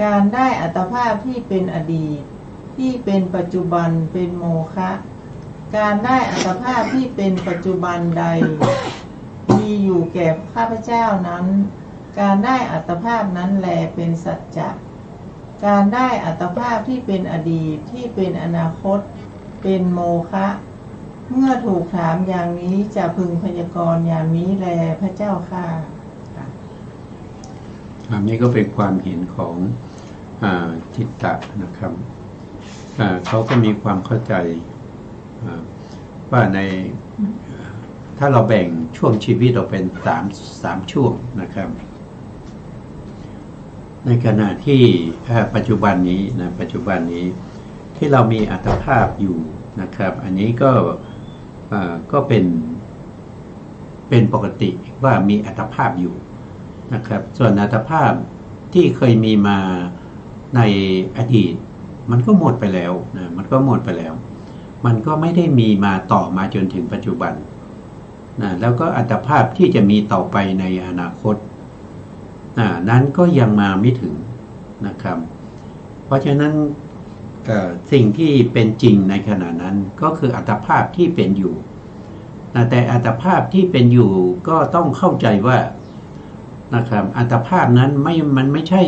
การได้อัตภาพที่เป็นอดีตที่เป็นปัจจุบันเป็นโมฆะการได้อัตภาพที่เป็นปัจจุบันใดมีอยู่แก่ข้าพเจ้านั้นการได้อัตภาพนั้นแลเป็นสัจจะการได้อัตภาพที่เป็นอดีตที่เป็นอนาคตเป็นโมฆะเมื่อถูกถามอย่างนี้จะพึงพยากรณ์อย่างนี้แลพระเจ้าค่ะอันนี้ก็เป็นความเห็นของจิตตะนะครับเขาก็มีความเข้าใจว่าในถ้าเราแบ่งช่วงชีวิตเราเป็นสามช่วงนะครับในขณะที่ปัจจุบันนี้ที่เรามีอัตภาพอยู่นะครับอันนี้ก็เป็นปกติว่ามีอัตภาพอยู่นะครับส่วนอัตภาพที่เคยมีมาในอดีตมันก็หมดไปแล้วนะมันก็ไม่ได้มีมาต่อมาจนถึงปัจจุบันนะแล้วก็อัตภาพที่จะมีต่อไปในอนาคตนั้นก็ยังมาไม่ถึงนะครับเพราะฉะนั้นสิ่งที่เป็นจริงในขณะนั้นก็คืออัตภาพที่เป็นอยู่แต่อัตภาพที่เป็นอยู่ก็ต้องเข้าใจว่า นะครับอัตภาพนั้นมันไม่ใช่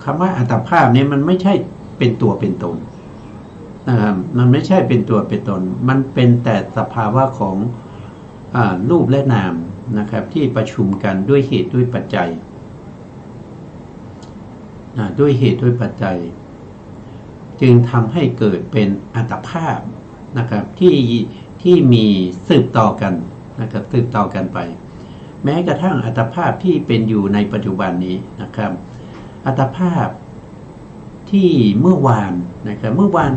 คำว่าอัตภาพเนี่ยมันไม่ใช่เป็นตัวเป็นตนนะครับมันไม่ใช่เป็นตัวเป็นตนมันเป็นแต่สภาวะของรูปและนามนะครับที่ประชุมกันด้วยเหตุด้วยปัจจัยด้วยเหตุด้วยปัจจัยจึงทำให้เกิดเป็นอัตภาพนะครับที่มีสืบต่อกันนะครับสืบต่อกันไปแม้กระทั่งอัตภาพที่เป็นอยู่ในปัจจุบันนี้นะครับอัตภาพที่เมื่อวานนะครับเมื่อวาน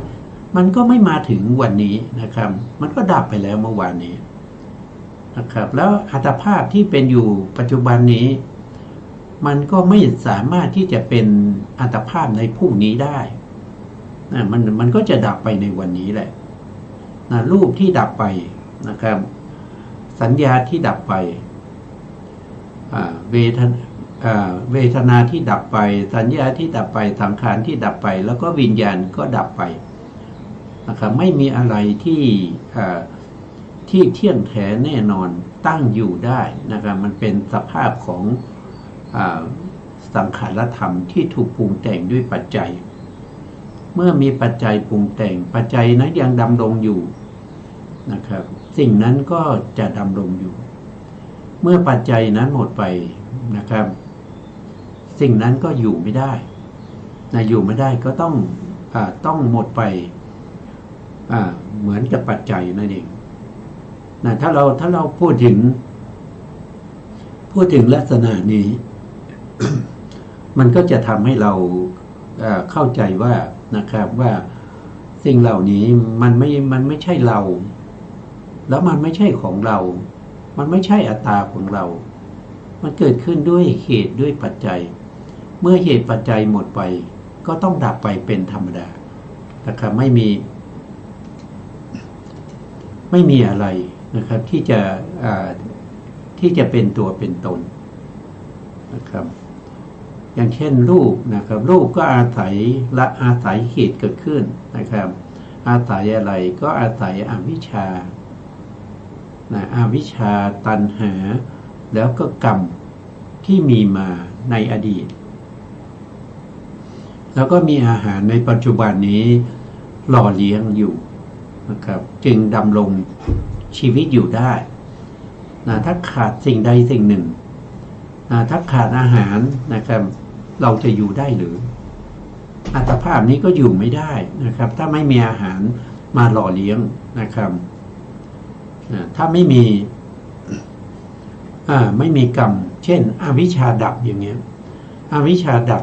มันก็ไม่มาถึงวันนี้นะครับมันก็ดับไปแล้วเมื่อวานนี้นะครับแล้วอัตภาพที่เป็นอยู่ปัจจุบันนี้มันก็ไม่สามารถที่จะเป็นอัตภาพในพรุ่งนี้ได้นะมันก็จะดับไปในวันนี้แหละนะรูปที่ดับไปนะครับสัญญาที่ดับไปเวทนาที่ดับไปสัญญาที่ดับไปสังขารที่ดับไปแล้วก็วิญญาณก็ดับไปนะครับไม่มีอะไรที่เที่ยงแท้แน่นอนตั้งอยู่ได้นะครับมันเป็นสภาพของสังขารธรรมที่ถูกปรุงแต่งด้วยปัจจัยเมื่อมีปัจจัยปรุงแต่งปัจจัยนั้นยังดำรงอยู่นะครับสิ่งนั้นก็จะดำรงอยู่เมื่อปัจจัยนั้นหมดไปนะครับสิ่งนั้นก็อยู่ไม่ได้นะอยู่ไม่ได้ก็ต้องหมดไปเหมือนกับปัจจัยนั่นเองนะถ้าเราพูดถึงลักษณะนี้ มันก็จะทำให้เราเข้าใจว่านะครับว่าสิ่งเหล่านี้มันไม่ใช่เราแล้วมันไม่ใช่ของเรามันไม่ใช่อัตตาของเรามันเกิดขึ้นด้วยเหตุด้วยปัจจัยเมื่อเหตุปัจจัยหมดไปก็ต้องดับไปเป็นธรรมดานะครับไม่มีอะไรนะครับที่จะเป็นตัวเป็นตนนะครับอย่างเช่นรูปนะครับรูปก็อาศัยเหตุเกิดขึ้นนะครับอาศัยอะไรก็อาศัยอวิชชาอวิชชาตัณหาแล้วก็กรรมที่มีมาในอดีตแล้วก็มีอาหารในปัจจุบันนี้หล่อเลี้ยงอยู่นะครับจึงดำรงชีวิตอยู่ได้ถ้าขาดสิ่งใดสิ่งหนึ่งถ้าขาดอาหารนะครับเราจะอยู่ได้หรืออัตภาพนี้ก็อยู่ไม่ได้นะครับถ้าไม่มีอาหารมาหล่อเลี้ยงนะครับถ้าไม่มีกรรมเช่นอวิชชาดับอย่างเงี้ยอวิชชาดับ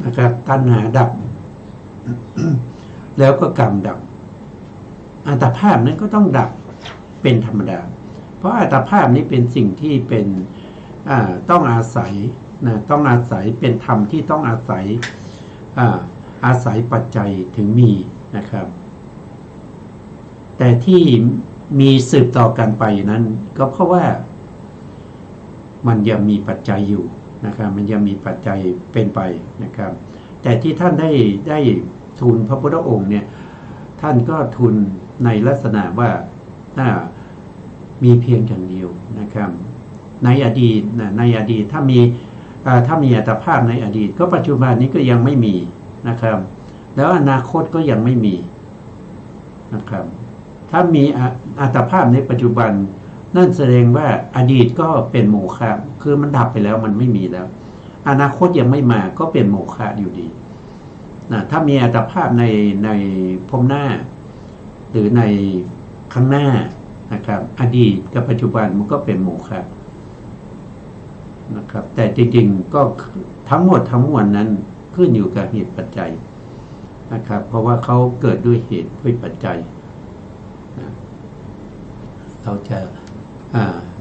นะครับตัณหาดับ แล้วก็กรรมดับอัตภาพนั้นก็ต้องดับเป็นธรรมดาเพราะอัตภาพนี้เป็นสิ่งที่เป็นต้องอาศัยต้องอาศัยเป็นธรรมที่ต้องอาศัยปัจจัยถึงมีนะครับแต่ที่มีสืบต่อกันไปนั้นก็เพราะว่ามันยังมีปัจจัยอยู่นะครับมันยังมีปัจจัยเป็นไปนะครับแต่ที่ท่านได้ทูลพระพุทธองค์เนี่ยท่านก็ทูลในลักษณะว่ามีเพียงอย่างเดียวนะครับในอดีตถ้ามีอัตภาพในอดีตก็ปัจจุบันนี้ก็ยังไม่มีนะครับแล้วอนาคตก็ยังไม่มีนะครับถ้ามีอัตภาพในปัจจุบันนั่นแสดงว่าอดีตก็เป็นโมฆะคือมันดับไปแล้วมันไม่มีแล้วอนาคตยังไม่มาก็เป็นโมฆะอยู่ดีถ้ามีอัตภาพในภพหน้าหรือในข้างหน้านะครับอดีตกับปัจจุบันมันก็เป็นโมฆะนะครับแต่จริงๆก็ทั้งหมดทั้งมวลนั้นขึ้นอยู่กับเหตุปัจจัยนะครับเพราะว่าเขาเกิดด้วยเหตุด้วยปัจจัยเราจะ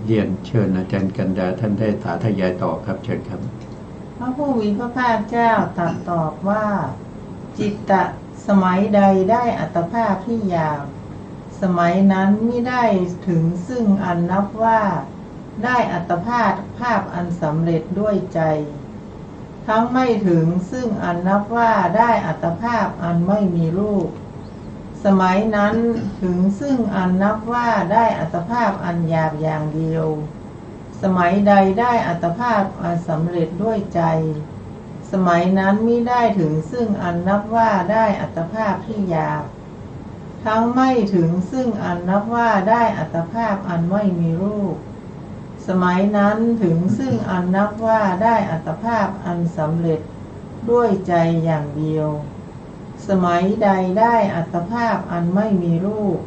เรียนเชิญอาจารย์กันดาท่านได้สาธยายต่อครับเชิญครับพระผู้มีพระภาคเจ้าตรัสตอบว่าจิตตะสมัยใดได้อัตภาพที่หยาบสมัยนั้นไม่ได้ถึงซึ่งอันนับว่าได้อัตภาพอันสำเร็จด้วยใจทั้งไม่ถึงซึ่งอันนับว่าได้อัตภาพอันไม่มีรูปสมัยนั้นถึงซึ่งอันนับว่าได้อัตภาพอันหยาบอย่างเดียว สมัยใดได้อัตภาพอันสำเร็จด้วยใจสมัยนั้นมิได้ถึงซึ่งอันนับว่าได้อัตภาพที่หยาบทั้งไม่ถึงซึ่งอันนับว่าได้อัตภาพอันไม่มีรูปสมัยนั้นถึงซึ่งอันนับว่าได้อัตภาพอันสำเร็จด้วยใจอย่างเดียวสมัยใดได้อัตภาพอันไม่มีรูป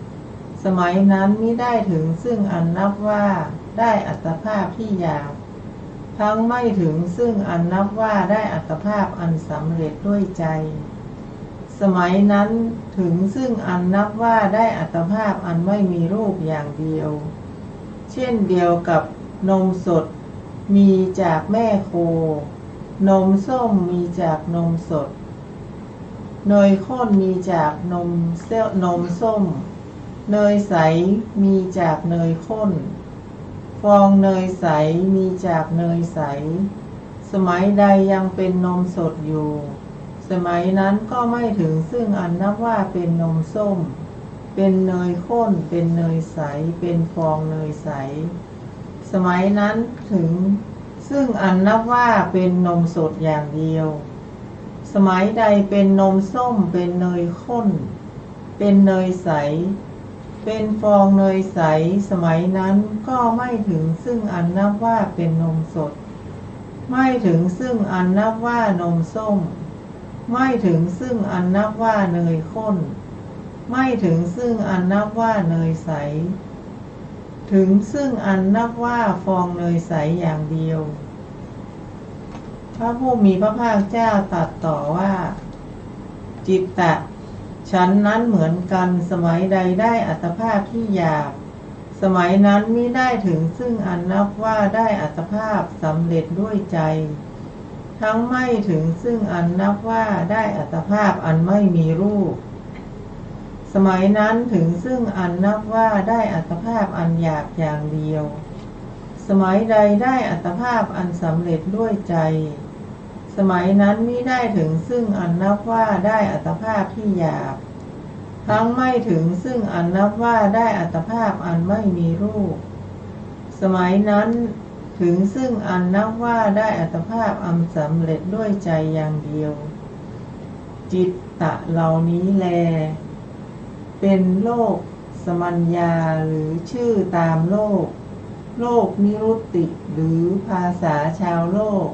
สมัยนั้นมิได้ถึงซึ่งอันนับว่าได้อัตภาพที่หยาบทั้งไม่ถึงซึ่งอันนับว่าได้อัตภาพอันสำเร็จด้วยใจสมัยนั้นถึงซึ่งอันนับว่าได้อัตภาพอันไม่มีรูปอย่างเดียวเช่นเดียวกับนมสดมีจากแม่โคนมส้มมีจากนมสดเนยข้นมีจากนมส้มเนยใสมีจากเนยข้นฟองเนยใสมีจากเนยใสสมัยใดยังเป็นนมสดอยู่สมัยนั้นก็ไม่ถึงซึ่งอันนับว่าเป็นนมส้มเป็นเนยข้นเป็นเนยใสเป็นฟองเนยใสสมัยนั้นถึงซึ่งอันนับว่าเป็นนมสดอย่างเดียวสมัยใดเป็นนมส้มเป็นเนยข้นเป็นเนยใสเป็นฟองเนยใสสมัยนั้นก็ไม่ถึงซึ่งอันนับว่าเป็นนมสดไม่ถึงซึ่งอันนับว่านมส้มไม่ถึงซึ่งอันนับว่าเนยข้นไม่ถึงซึ่งอันนับว่าเนยใสถึงซึ่งอันนับว่าฟองเนยใสอย่างเดียวพระผู้มีพระภาคเจ้าตรัสต่อว่าจิตตะฉันนั้นเหมือนกันสมัยใดได้อัตภาพที่หยาบสมัยนั้นมิได้ถึงซึ่งอันนับว่าได้อัตภาพสำเร็จด้วยใจทั้งไม่ถึงซึ่งอันนับว่าได้อัตภาพอันไม่มีรูปสมัยนั้นถึงซึ่งอันนับว่าได้อัตภาพอันหยาบอย่างเดียวสมัยใดได้อัตภาพอันสำเร็จด้วยใจสมัยนั้นมิได้ถึงซึ่งอันนับว่าได้อัตภาพที่หยาบทั้งไม่ถึงซึ่งอันนับว่าได้อัตภาพอันไม่มีรูปสมัยนั้นถึงซึ่งอันนับว่าได้อัตภาพอันสำเร็จด้วยใจอย่างเดียวจิตตะเหล่านี้แลเป็นโลกสมัญญาหรือชื่อตามโลกนิรุตติหรือภาษาชาวโลก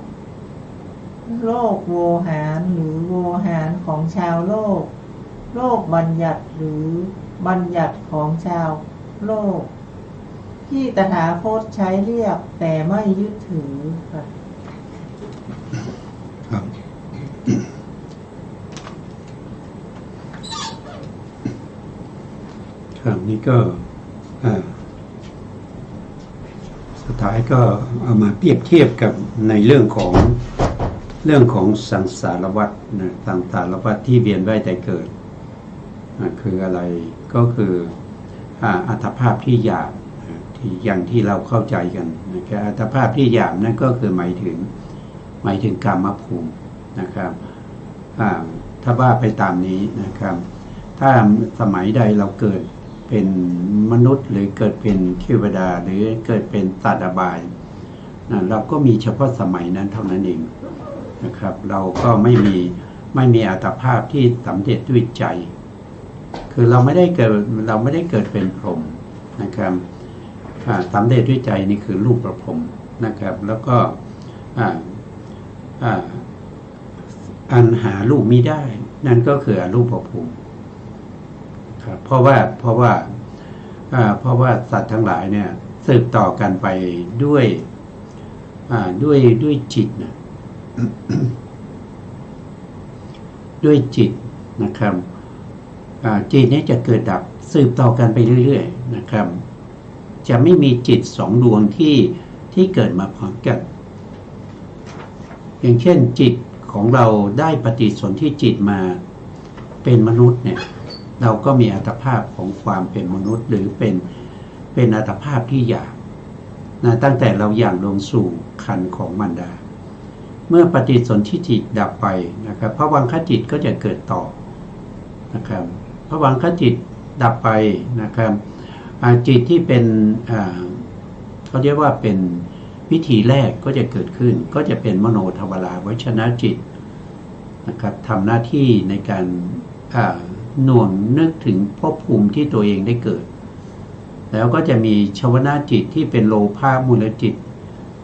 โลกโวหารหรือโวหารของชาวโลกโลกบัญญัติหรือบัญญัติของชาวโลกที่ตถาคตใช้เรียกแต่ไม่ยึดถือค่ะครับครับนี่ก็สุดท้ายก็เอามาเปรียบเทียบกับในเรื่องของสังสารวัฏนะสังสารวัฏที่เวียนว่ายแต่เกิดคืออะไรก็คืออัตภาพที่หยาบที่อย่างที่เราเข้าใจกันนะครับอัตภาพที่หยาบนั่นก็คือหมายถึงกามภูมินะครับถ้าว่าไปตามนี้นะครับถ้าสมัยใดเราเกิดเป็นมนุษย์หรือเกิดเป็นเทวดาหรือเกิดเป็นสัตว์อบายเราก็มีเฉพาะสมัยนั้นเท่านั้นเองนะครับเราก็ไม่มีอัตภาพที่สำเร็จด้วยใจคือเราไม่ได้เกิดเป็นพรหมนะครับสำเร็จด้วยใจนี่คือรูปประพรหมนะครับแล้วก็อันหารูปมิได้นั่นก็คืออรูปภูมิครับเพราะว่าสัตว์ทั้งหลายเนี่ยสืบต่อกันไปด้วยจิตนะด้วยจิตนะครับจิตนี้จะเกิดดับสืบต่อกันไปเรื่อยๆนะครับจะไม่มีจิตสองดวงที่เกิดมาพร้อมกันอย่างเช่นจิตของเราได้ปฏิสนธิจิตมาเป็นมนุษย์เนี่ยเราก็มีอัตภาพของความเป็นมนุษย์หรือเป็นอัตภาพที่หยาบนะตั้งแต่เราย่างลงสู่ครรภ์ของมารดาเมื่อปฏิสนธิจิตดับไปนะครับภวังคจิตก็จะเกิดต่อนะครับภวังคจิตดับไปนะครับจิตที่เป็นเขาเรียกว่าเป็น วิธีแรกก็จะเกิดขึ้นก็จะเป็นมโนทวาราวชนะจิตนะครับทำหน้าที่ในการหน่วงนึกถึงภพภูมิที่ตัวเองได้เกิดแล้วก็จะมีชวนาจิตที่เป็นโลภะมูลจิต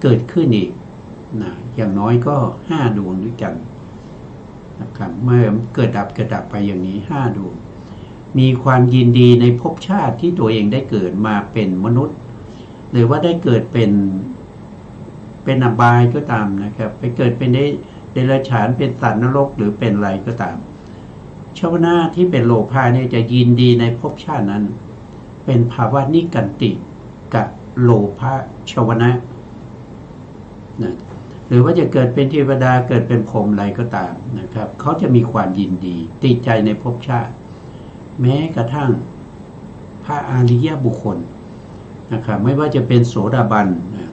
เกิดขึ้นอีกนะอย่างน้อยก็5 ดวงด้วยกันนะครับเมื่อเกิดดับไปอย่างนี้5 ดวงมีความยินดีในภพชาติที่ตัวเองได้เกิดมาเป็นมนุษย์หรือว่าได้เกิดเป็นอบายก็ตามนะครับไปเกิดเป็นเดรัจฉานเป็นสัตว์นรกหรือเป็นอะไรก็ตามชวนาที่เป็นโลภะเนี่ยจะยินดีในภพชาตินั้นเป็นภาวะนิกันติกับโลภะชวนะนะหรือว่าจะเกิดเป็นเทวดาเกิดเป็นพรหมอะไรก็ตามนะครับเขาจะมีความยินดีติดใจในภพชาติแม้กระทั่งพระอริยบุคคลนะครับไม่ว่าจะเป็นโสดาบันนะ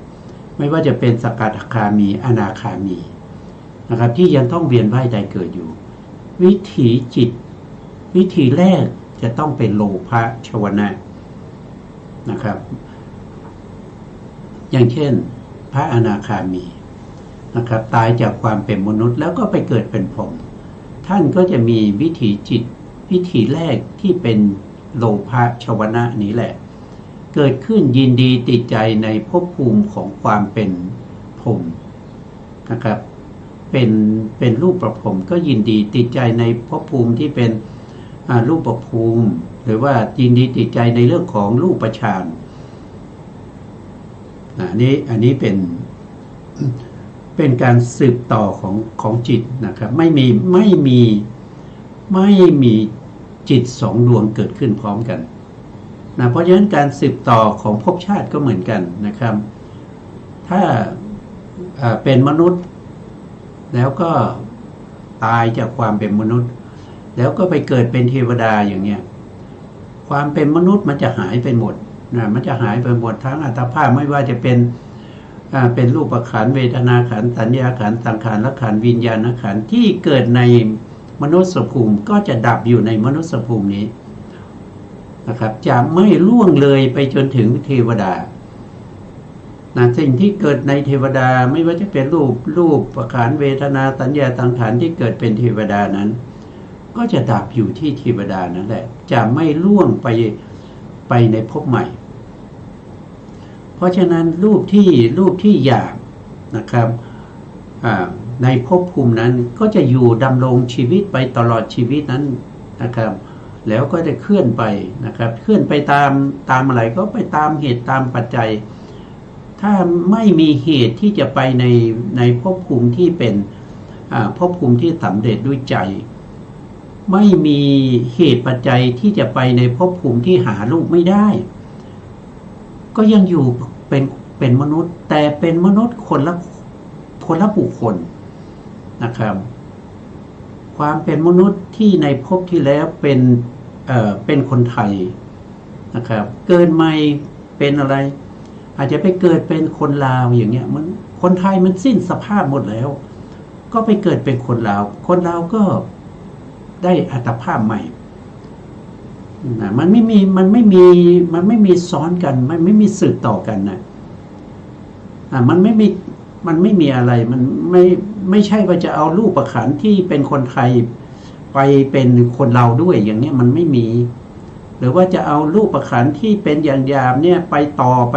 ไม่ว่าจะเป็นสกทาคามีอนาคามีนะครับที่ยังต้องเวียนว่ายตายเกิดอยู่วิถีจิตวิธีแรกจะต้องเป็นโลภะชวนะนะครับอย่างเช่นพระอนาคามีนะครับตายจากความเป็นมนุษย์แล้วก็ไปเกิดเป็นพรหมท่านก็จะมีวิถีจิตวิถีแรกที่เป็นโลภะชวนะนี้แหละเกิดขึ้นยินดีติดใจในภพภูมิของความเป็นพรหมนะครับเป็นรูปประพรหมก็ยินดีติดใจในภพภูมิที่เป็นรูปประภูมิหรือว่ายินดีติดใจในเรื่องของรูปฌานอันนี้เป็นการสืบต่อของจิตนะครับไม่มีจิต2 ดวงเกิดขึ้นพร้อมกันนะเพราะฉะนั้นการสืบต่อของภพชาติก็เหมือนกันนะครับถ้าเป็นมนุษย์แล้วก็ตายจากความเป็นมนุษย์แล้วก็ไปเกิดเป็นเทวดาอย่างเนี้ยความเป็นมนุษย์มันจะหายไปหมดนะมันจะหายไปหมดทั้งอัตภาพไม่ว่าจะเป็นรูปขันธ์เวทนาขันธ์สัญญาขันธ์สังขารขันธ์วิญญาณขันธ์ที่เกิดในมนุษย์ภูมิก็จะดับอยู่ในมนุษย์ภูมินี้นะครับจะไม่ล่วงเลยไปจนถึงเทวดานะสิ่งที่เกิดในเทวดาไม่ว่าจะเป็นรูปขันธ์เวทนาสัญญาสังขารที่เกิดเป็นเทวดานั้นก็จะดับอยู่ที่เทวดานั่นแหละจะไม่ล่วงไปในภพใหม่เพราะฉะนั้นรูปที่หยาบนะครับในภพภูมินั้นก็จะอยู่ดำรงชีวิตไปตลอดชีวิตนั้นนะครับแล้วก็จะเคลื่อนไปนะครับเคลื่อนไปตามอะไรก็ไปตามเหตุตามปัจจัยถ้าไม่มีเหตุที่จะไปในภพภูมิที่เป็นภพภูมิที่สำเร็จด้วยใจไม่มีเหตุปัจจัยที่จะไปในภพภูมิที่หารูปไม่ได้ก็ยังอยู่เป็นมนุษย์แต่เป็นมนุษย์คนละบุคคลนะครับความเป็นมนุษย์ที่ในภพที่แล้วเป็นคนไทยนะครับเกิดใหม่เป็นอะไรอาจจะไปเกิดเป็นคนลาวอย่างเงี้ยมันคนไทยมันสิ้นสภาพหมดแล้วก็ไปเกิดเป็นคนลาวก็ได้อัตภาพใหม่มันไม่มีซ้อนกันมันไม่มีสืบต่อกันนะมันไม่มีอะไรมันไม่ใช่ว่าจะเอารูปขันธ์ที่เป็นคนไทยไปเป็นคนเราด้วยอย่างนี้มันไม่มีหรือว่าจะเอารูปขันธ์ที่เป็นอย่างหยาบเนี่ยไปต่อไป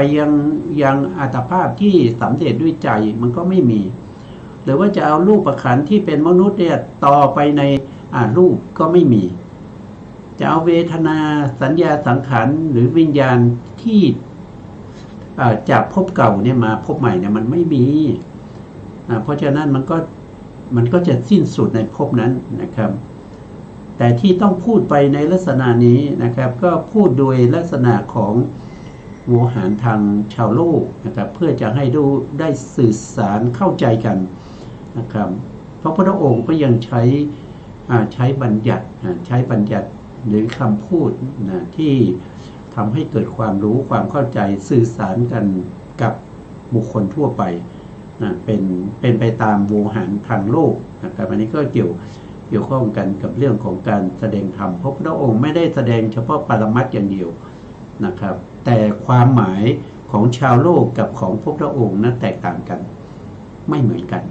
ยังอัตภาพที่สำเร็จด้วยใจมันก็ไม่มีหรือว่าจะเอารูปขันธ์ที่เป็นมนุษย์เนี่ยต่อไปในรูปก็ไม่มีจะเอาเวทนาสัญญาสังขารหรือวิญญาณที่จากภพเก่าเนี่ยมาภพใหม่เนี่ยมันไม่มีเพราะฉะนั้นมันก็จะสิ้นสุดในภพนั้นนะครับแต่ที่ต้องพูดไปในลักษณะนี้นะครับก็พูดโดยลักษณะของโวหารทางชาวโลกนะครับเพื่อจะให้ได้สื่อสารเข้าใจกันนะครับเพราะพระองค์ก็ยังใช้บัญญัติหรือคำพูดนะที่ทำให้เกิดความรู้ความเข้าใจสื่อสารกันกับบุคคลทั่วไปนะเป็นไปตามโวหารทางโลกนะครับอันนี้ก็เกี่ยวข้องกันกับเรื่องของการแสดงธรรมเพราะพระองค์ไม่ได้แสดงเฉพาะปรมัตถ์อย่างเดียวนะครับแต่ความหมาย ของชาวโลกกับของพระพุทธองค์นั้นแตกต่างกันไม่เหมือนกัน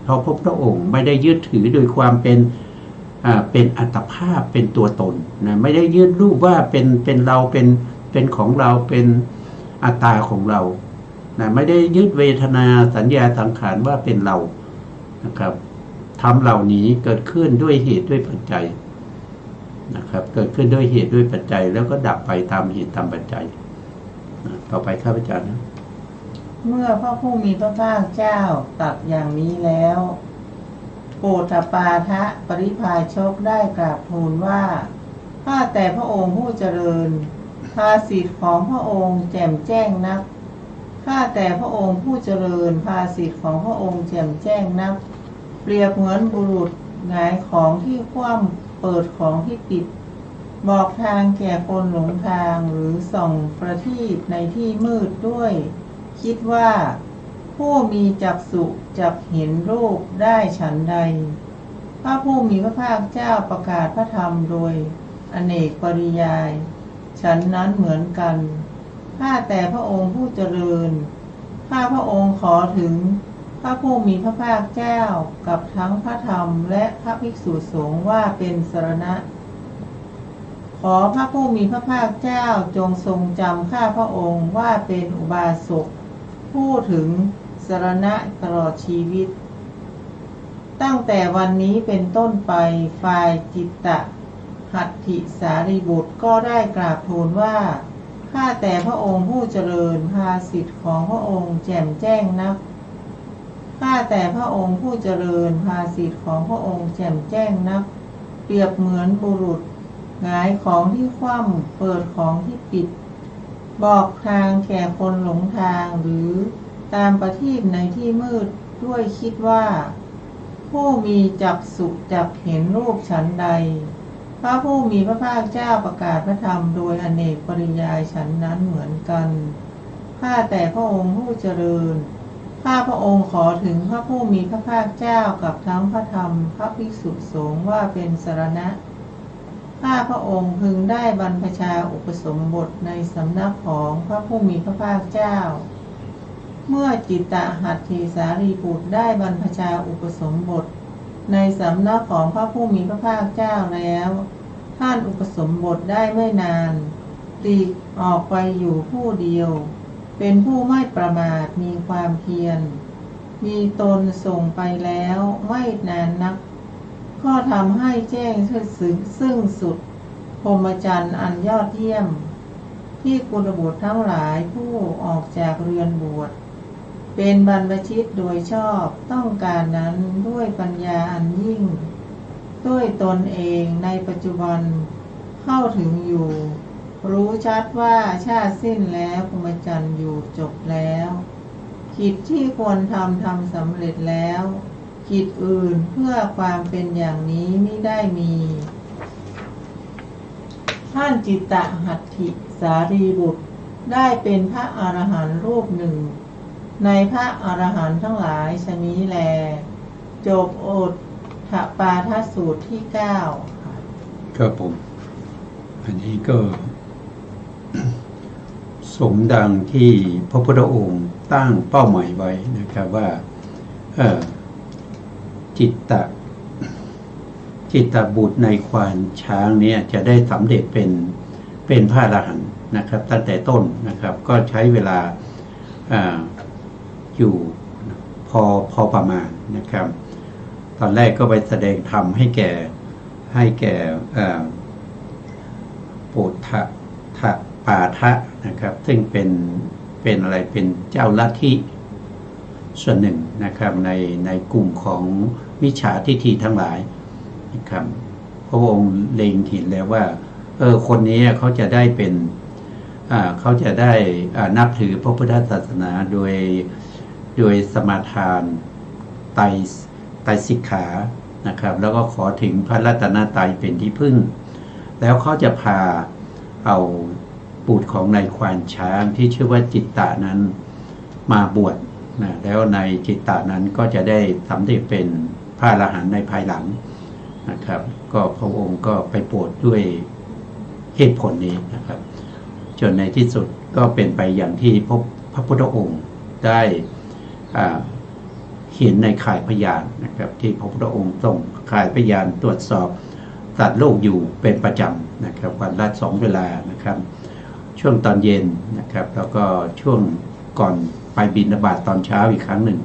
เพราะพระพุทธองค์ไม่ได้ยึดถือโดยความเป็นอัตภาพเป็นตัวตนนะไม่ได้ยึดรูปว่าเป็นเราเป็นของเราเป็นอัตตาของเรานะไม่ได้ยึดเวทนาสัญญาสังขารว่าเป็นเรานะครับธรรมเหล่านี้เกิดขึ้นด้วยเหตุด้วยปัจจัยนะครับเกิดขึ้นด้วยเหตุด้วยปัจจัยแล้วก็ดับไปตามเหตุตามปัจจัยต่อไปข้าพเจ้านะเมื่อพระผู้มีพระภาคเจ้าตรัสอย่างนี้แล้วโกฏปาทะปริพาชกได้กราบทูลว่าข้าแต่พระองค์ผู้เจริญภาสิทธิ์ของพระองค์แจ่มแจ้งนักข้าแต่พระองค์ผู้เจริญภาสิทธิ์ของพระองค์แจ่มแจ้งนักเปรียบเหมือนบุรุษหงายของที่คว่ำเปิดของที่ปิดบอกทางแก่คนหลงทางหรือส่องประทีปในที่มืดด้วยคิดว่าผู้มีจักษุจักเห็นรูปได้ฉันใดพระผู้มีพระภาคเจ้าประกาศพระธรรมโดยอเนกปริยายฉันนั้นเหมือนกันข้าแต่พระองค์ผู้เจริญข้าพระองค์ขอถึงพระผู้มีพระภาคเจ้ากับทั้งพระธรรมและพระภิกษุสงฆ์ว่าเป็นสรณะขอพระผู้มีพระภาคเจ้าจงทรงจำข้าพระองค์ว่าเป็นอุบาสกผู้ถึงสรณะตลอดชีวิตตั้งแต่วันนี้เป็นต้นไปฝ่ายจิตตหัตถิสารีบุตรก็ได้กราบทูลว่าข้าแต่พระองค์ผู้เจริญภาสิทธิ์ของพระองค์แจ่มแจ้งนักข้าแต่พระองค์ผู้เจริญภาสิทธิ์ของพระองค์แจ่มแจ้งนักเปรียบเหมือนบุรุษหงายของที่คว่ำเปิดของที่ปิดบอกทางแก่คนหลงทางหรือตามประทีปในที่มืดด้วยคิดว่าผู้มีจักษุจักเห็นรูปฉันใดพระผู้มีพระภาคเจ้าประกาศพระธรรมโดยอเนกปริยายฉันนั้นเหมือนกันข้าแต่พระองค์ผู้เจริญข้าพระองค์ขอถึงพระผู้มีพระภาคเจ้ากับทั้งพระธรรมพระภิกษุสงฆ์ว่าเป็นสรณะข้าพระองค์พึงได้บรรพชาอุปสมบทในสำนักของพระผู้มีพระภาคเจ้าเมื่อจิตตหัตถีสารีบุตรได้บรรพชาอุปสมบทในสำนักของพระผู้มีพระภาคเจ้าแล้วท่านอุปสมบทได้ไม่นานปลีกออกไปอยู่ผู้เดียวเป็นผู้ไม่ประมาทมีความเพียรมีตนส่งไปแล้วไม่นานนักก็ทำให้แจ้งซึ่งสุดพรหมจรรย์อันยอดเยี่ยมที่กุลบุตรทั้งหลายผู้ออกจากเรือนบวชเป็นบรรพชิตโดยชอบต้องการนั้นด้วยปัญญาอันยิ่งด้วยตนเองในปัจจุบันเข้าถึงอยู่รู้ชัดว่าชาติสิ้นแล้วพรหมจรรย์อยู่จบแล้วกิจที่ควรทำสำเร็จแล้วกิจอื่นเพื่อความเป็นอย่างนี้ไม่ได้มีท่านจิตตหัตถิสารีบุตรได้เป็นพระอรหันต์รูปหนึ่งในพระอรหันต์ทั้งหลายชนี้แลจบโอทถปาทสูตรที่9ครับผมอันนี้ก็ สมดังที่พระพุทธองค์ตั้งเป้าหมายไว้นะครับว่าจิตตบุตรในควานช้างเนี่ยจะได้สำเร็จเป็นพระอรหันต์นะครับตั้งแต่ต้นนะครับก็ใช้เวลาอยู่พอประมาณนะครับตอนแรกก็ไปแสดงธรรมให้แก่โปทะปาทะนะครับซึ่งเป็นอะไรเป็นเจ้าลัทธิส่วนหนึ่งนะครับในกลุ่มของมิจฉาทิฏฐิทั้งหลายนะครับพระองค์เล็งเห็นแล้วว่าคนนี้เขาจะได้เป็นเขาจะได้นับถือพระพุทธศาสนาโดยสมาทานไตรสิกขานะครับแล้วก็ขอถึงพระรัตนตรัยเป็นที่พึ่งแล้วเขาจะพาเอาบุตรของนายควานช้างที่ชื่อว่าจิตตะนั้นมาบวชนะแล้วในจิตตะนั้นก็จะได้สำเร็จเป็นพระอรหันต์ในภายหลังนะครับก็พระองค์ก็ไปโปรดด้วยเหตุผลนี้นะครับจนในที่สุด ก็เป็นไปอย่างที่พระพุทธองค์ได้เห็นในข่ายพยานนะครับที่พระพุทธองค์ส่งข่ายพยานตรวจสอบสัตว์โลกอยู่เป็นประจำนะครับวันละ2 เวลานะครับช่วงตอนเย็นนะครับแล้วก็ช่วงก่อนไปบิณฑบาตตอนเช้าอีกครั้งหนึ่ง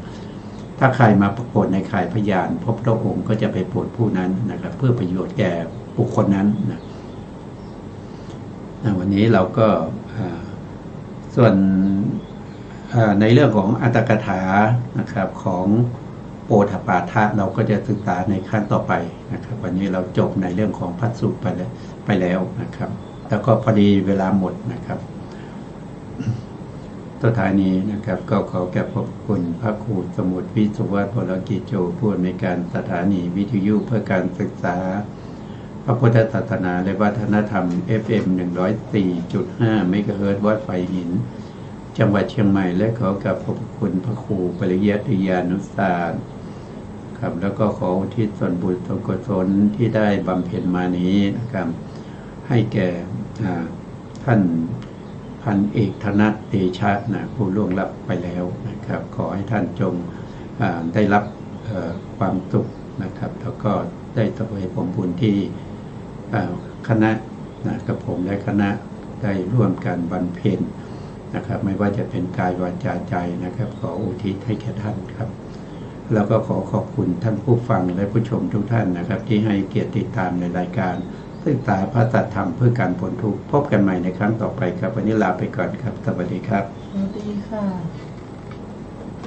ถ้าใครมาปรากฏในข่ายพยานพระพุทธองค์ก็จะไปโปรดผู้นั้นนะครับเพื่อประโยชน์แก่บุคคลนั้นนะวันนี้เราก็ส่วนในเรื่องของอัตถกถานะครับของโอทปาทะเราก็จะศึกษาในขั้นต่อไปนะครับวันนี้เราจบในเรื่องของพัสสุไปแล้วนะครับแล้วก็พอดีเวลาหมดนะครับสุดท้ายนี้นะครับก็ขอแก่ขอบคุณพระครูสมุทรวิศวะวรกิจโจผู้อำนวยการสถานีวิทยุเพื่อการศึกษาพระพุทธศาสนาและวัฒนธรรม FM 104.5 เมกะเฮิรตซ์วัดไฟหินจังหวัดเชียงใหม่และขอกราบขอบคุณพระครูปริยัติยานุสาสตร์ครับแล้วก็ขออุทิศส่วนบุญส่วนกุศลที่ได้บำเพ็ญมานี้นะครับให้แก่ท่านพันเอกธนเตชะนะผู้ล่วงลับไปแล้วนะครับขอให้ท่านจงได้รับความสุขนะครับแล้วก็ได้ถวายผลบุญที่คณะกับผมและคณะได้ร่วมกันบำเพ็ญนะครับไม่ว่าจะเป็นกายวาจาใจนะครับขออุทิศให้แก่ท่านครับแล้วก็ขอขอบคุณท่านผู้ฟังและผู้ชมทุกท่านนะครับที่ให้เกียรติติดตามในรายการศึกษาพระสัทธรรมเพื่อการพ้นทุกข์พบกันใหม่ในครั้งต่อไปครับวันนี้ลาไปก่อนครับสวัสดีครับสวัสดีค่ะ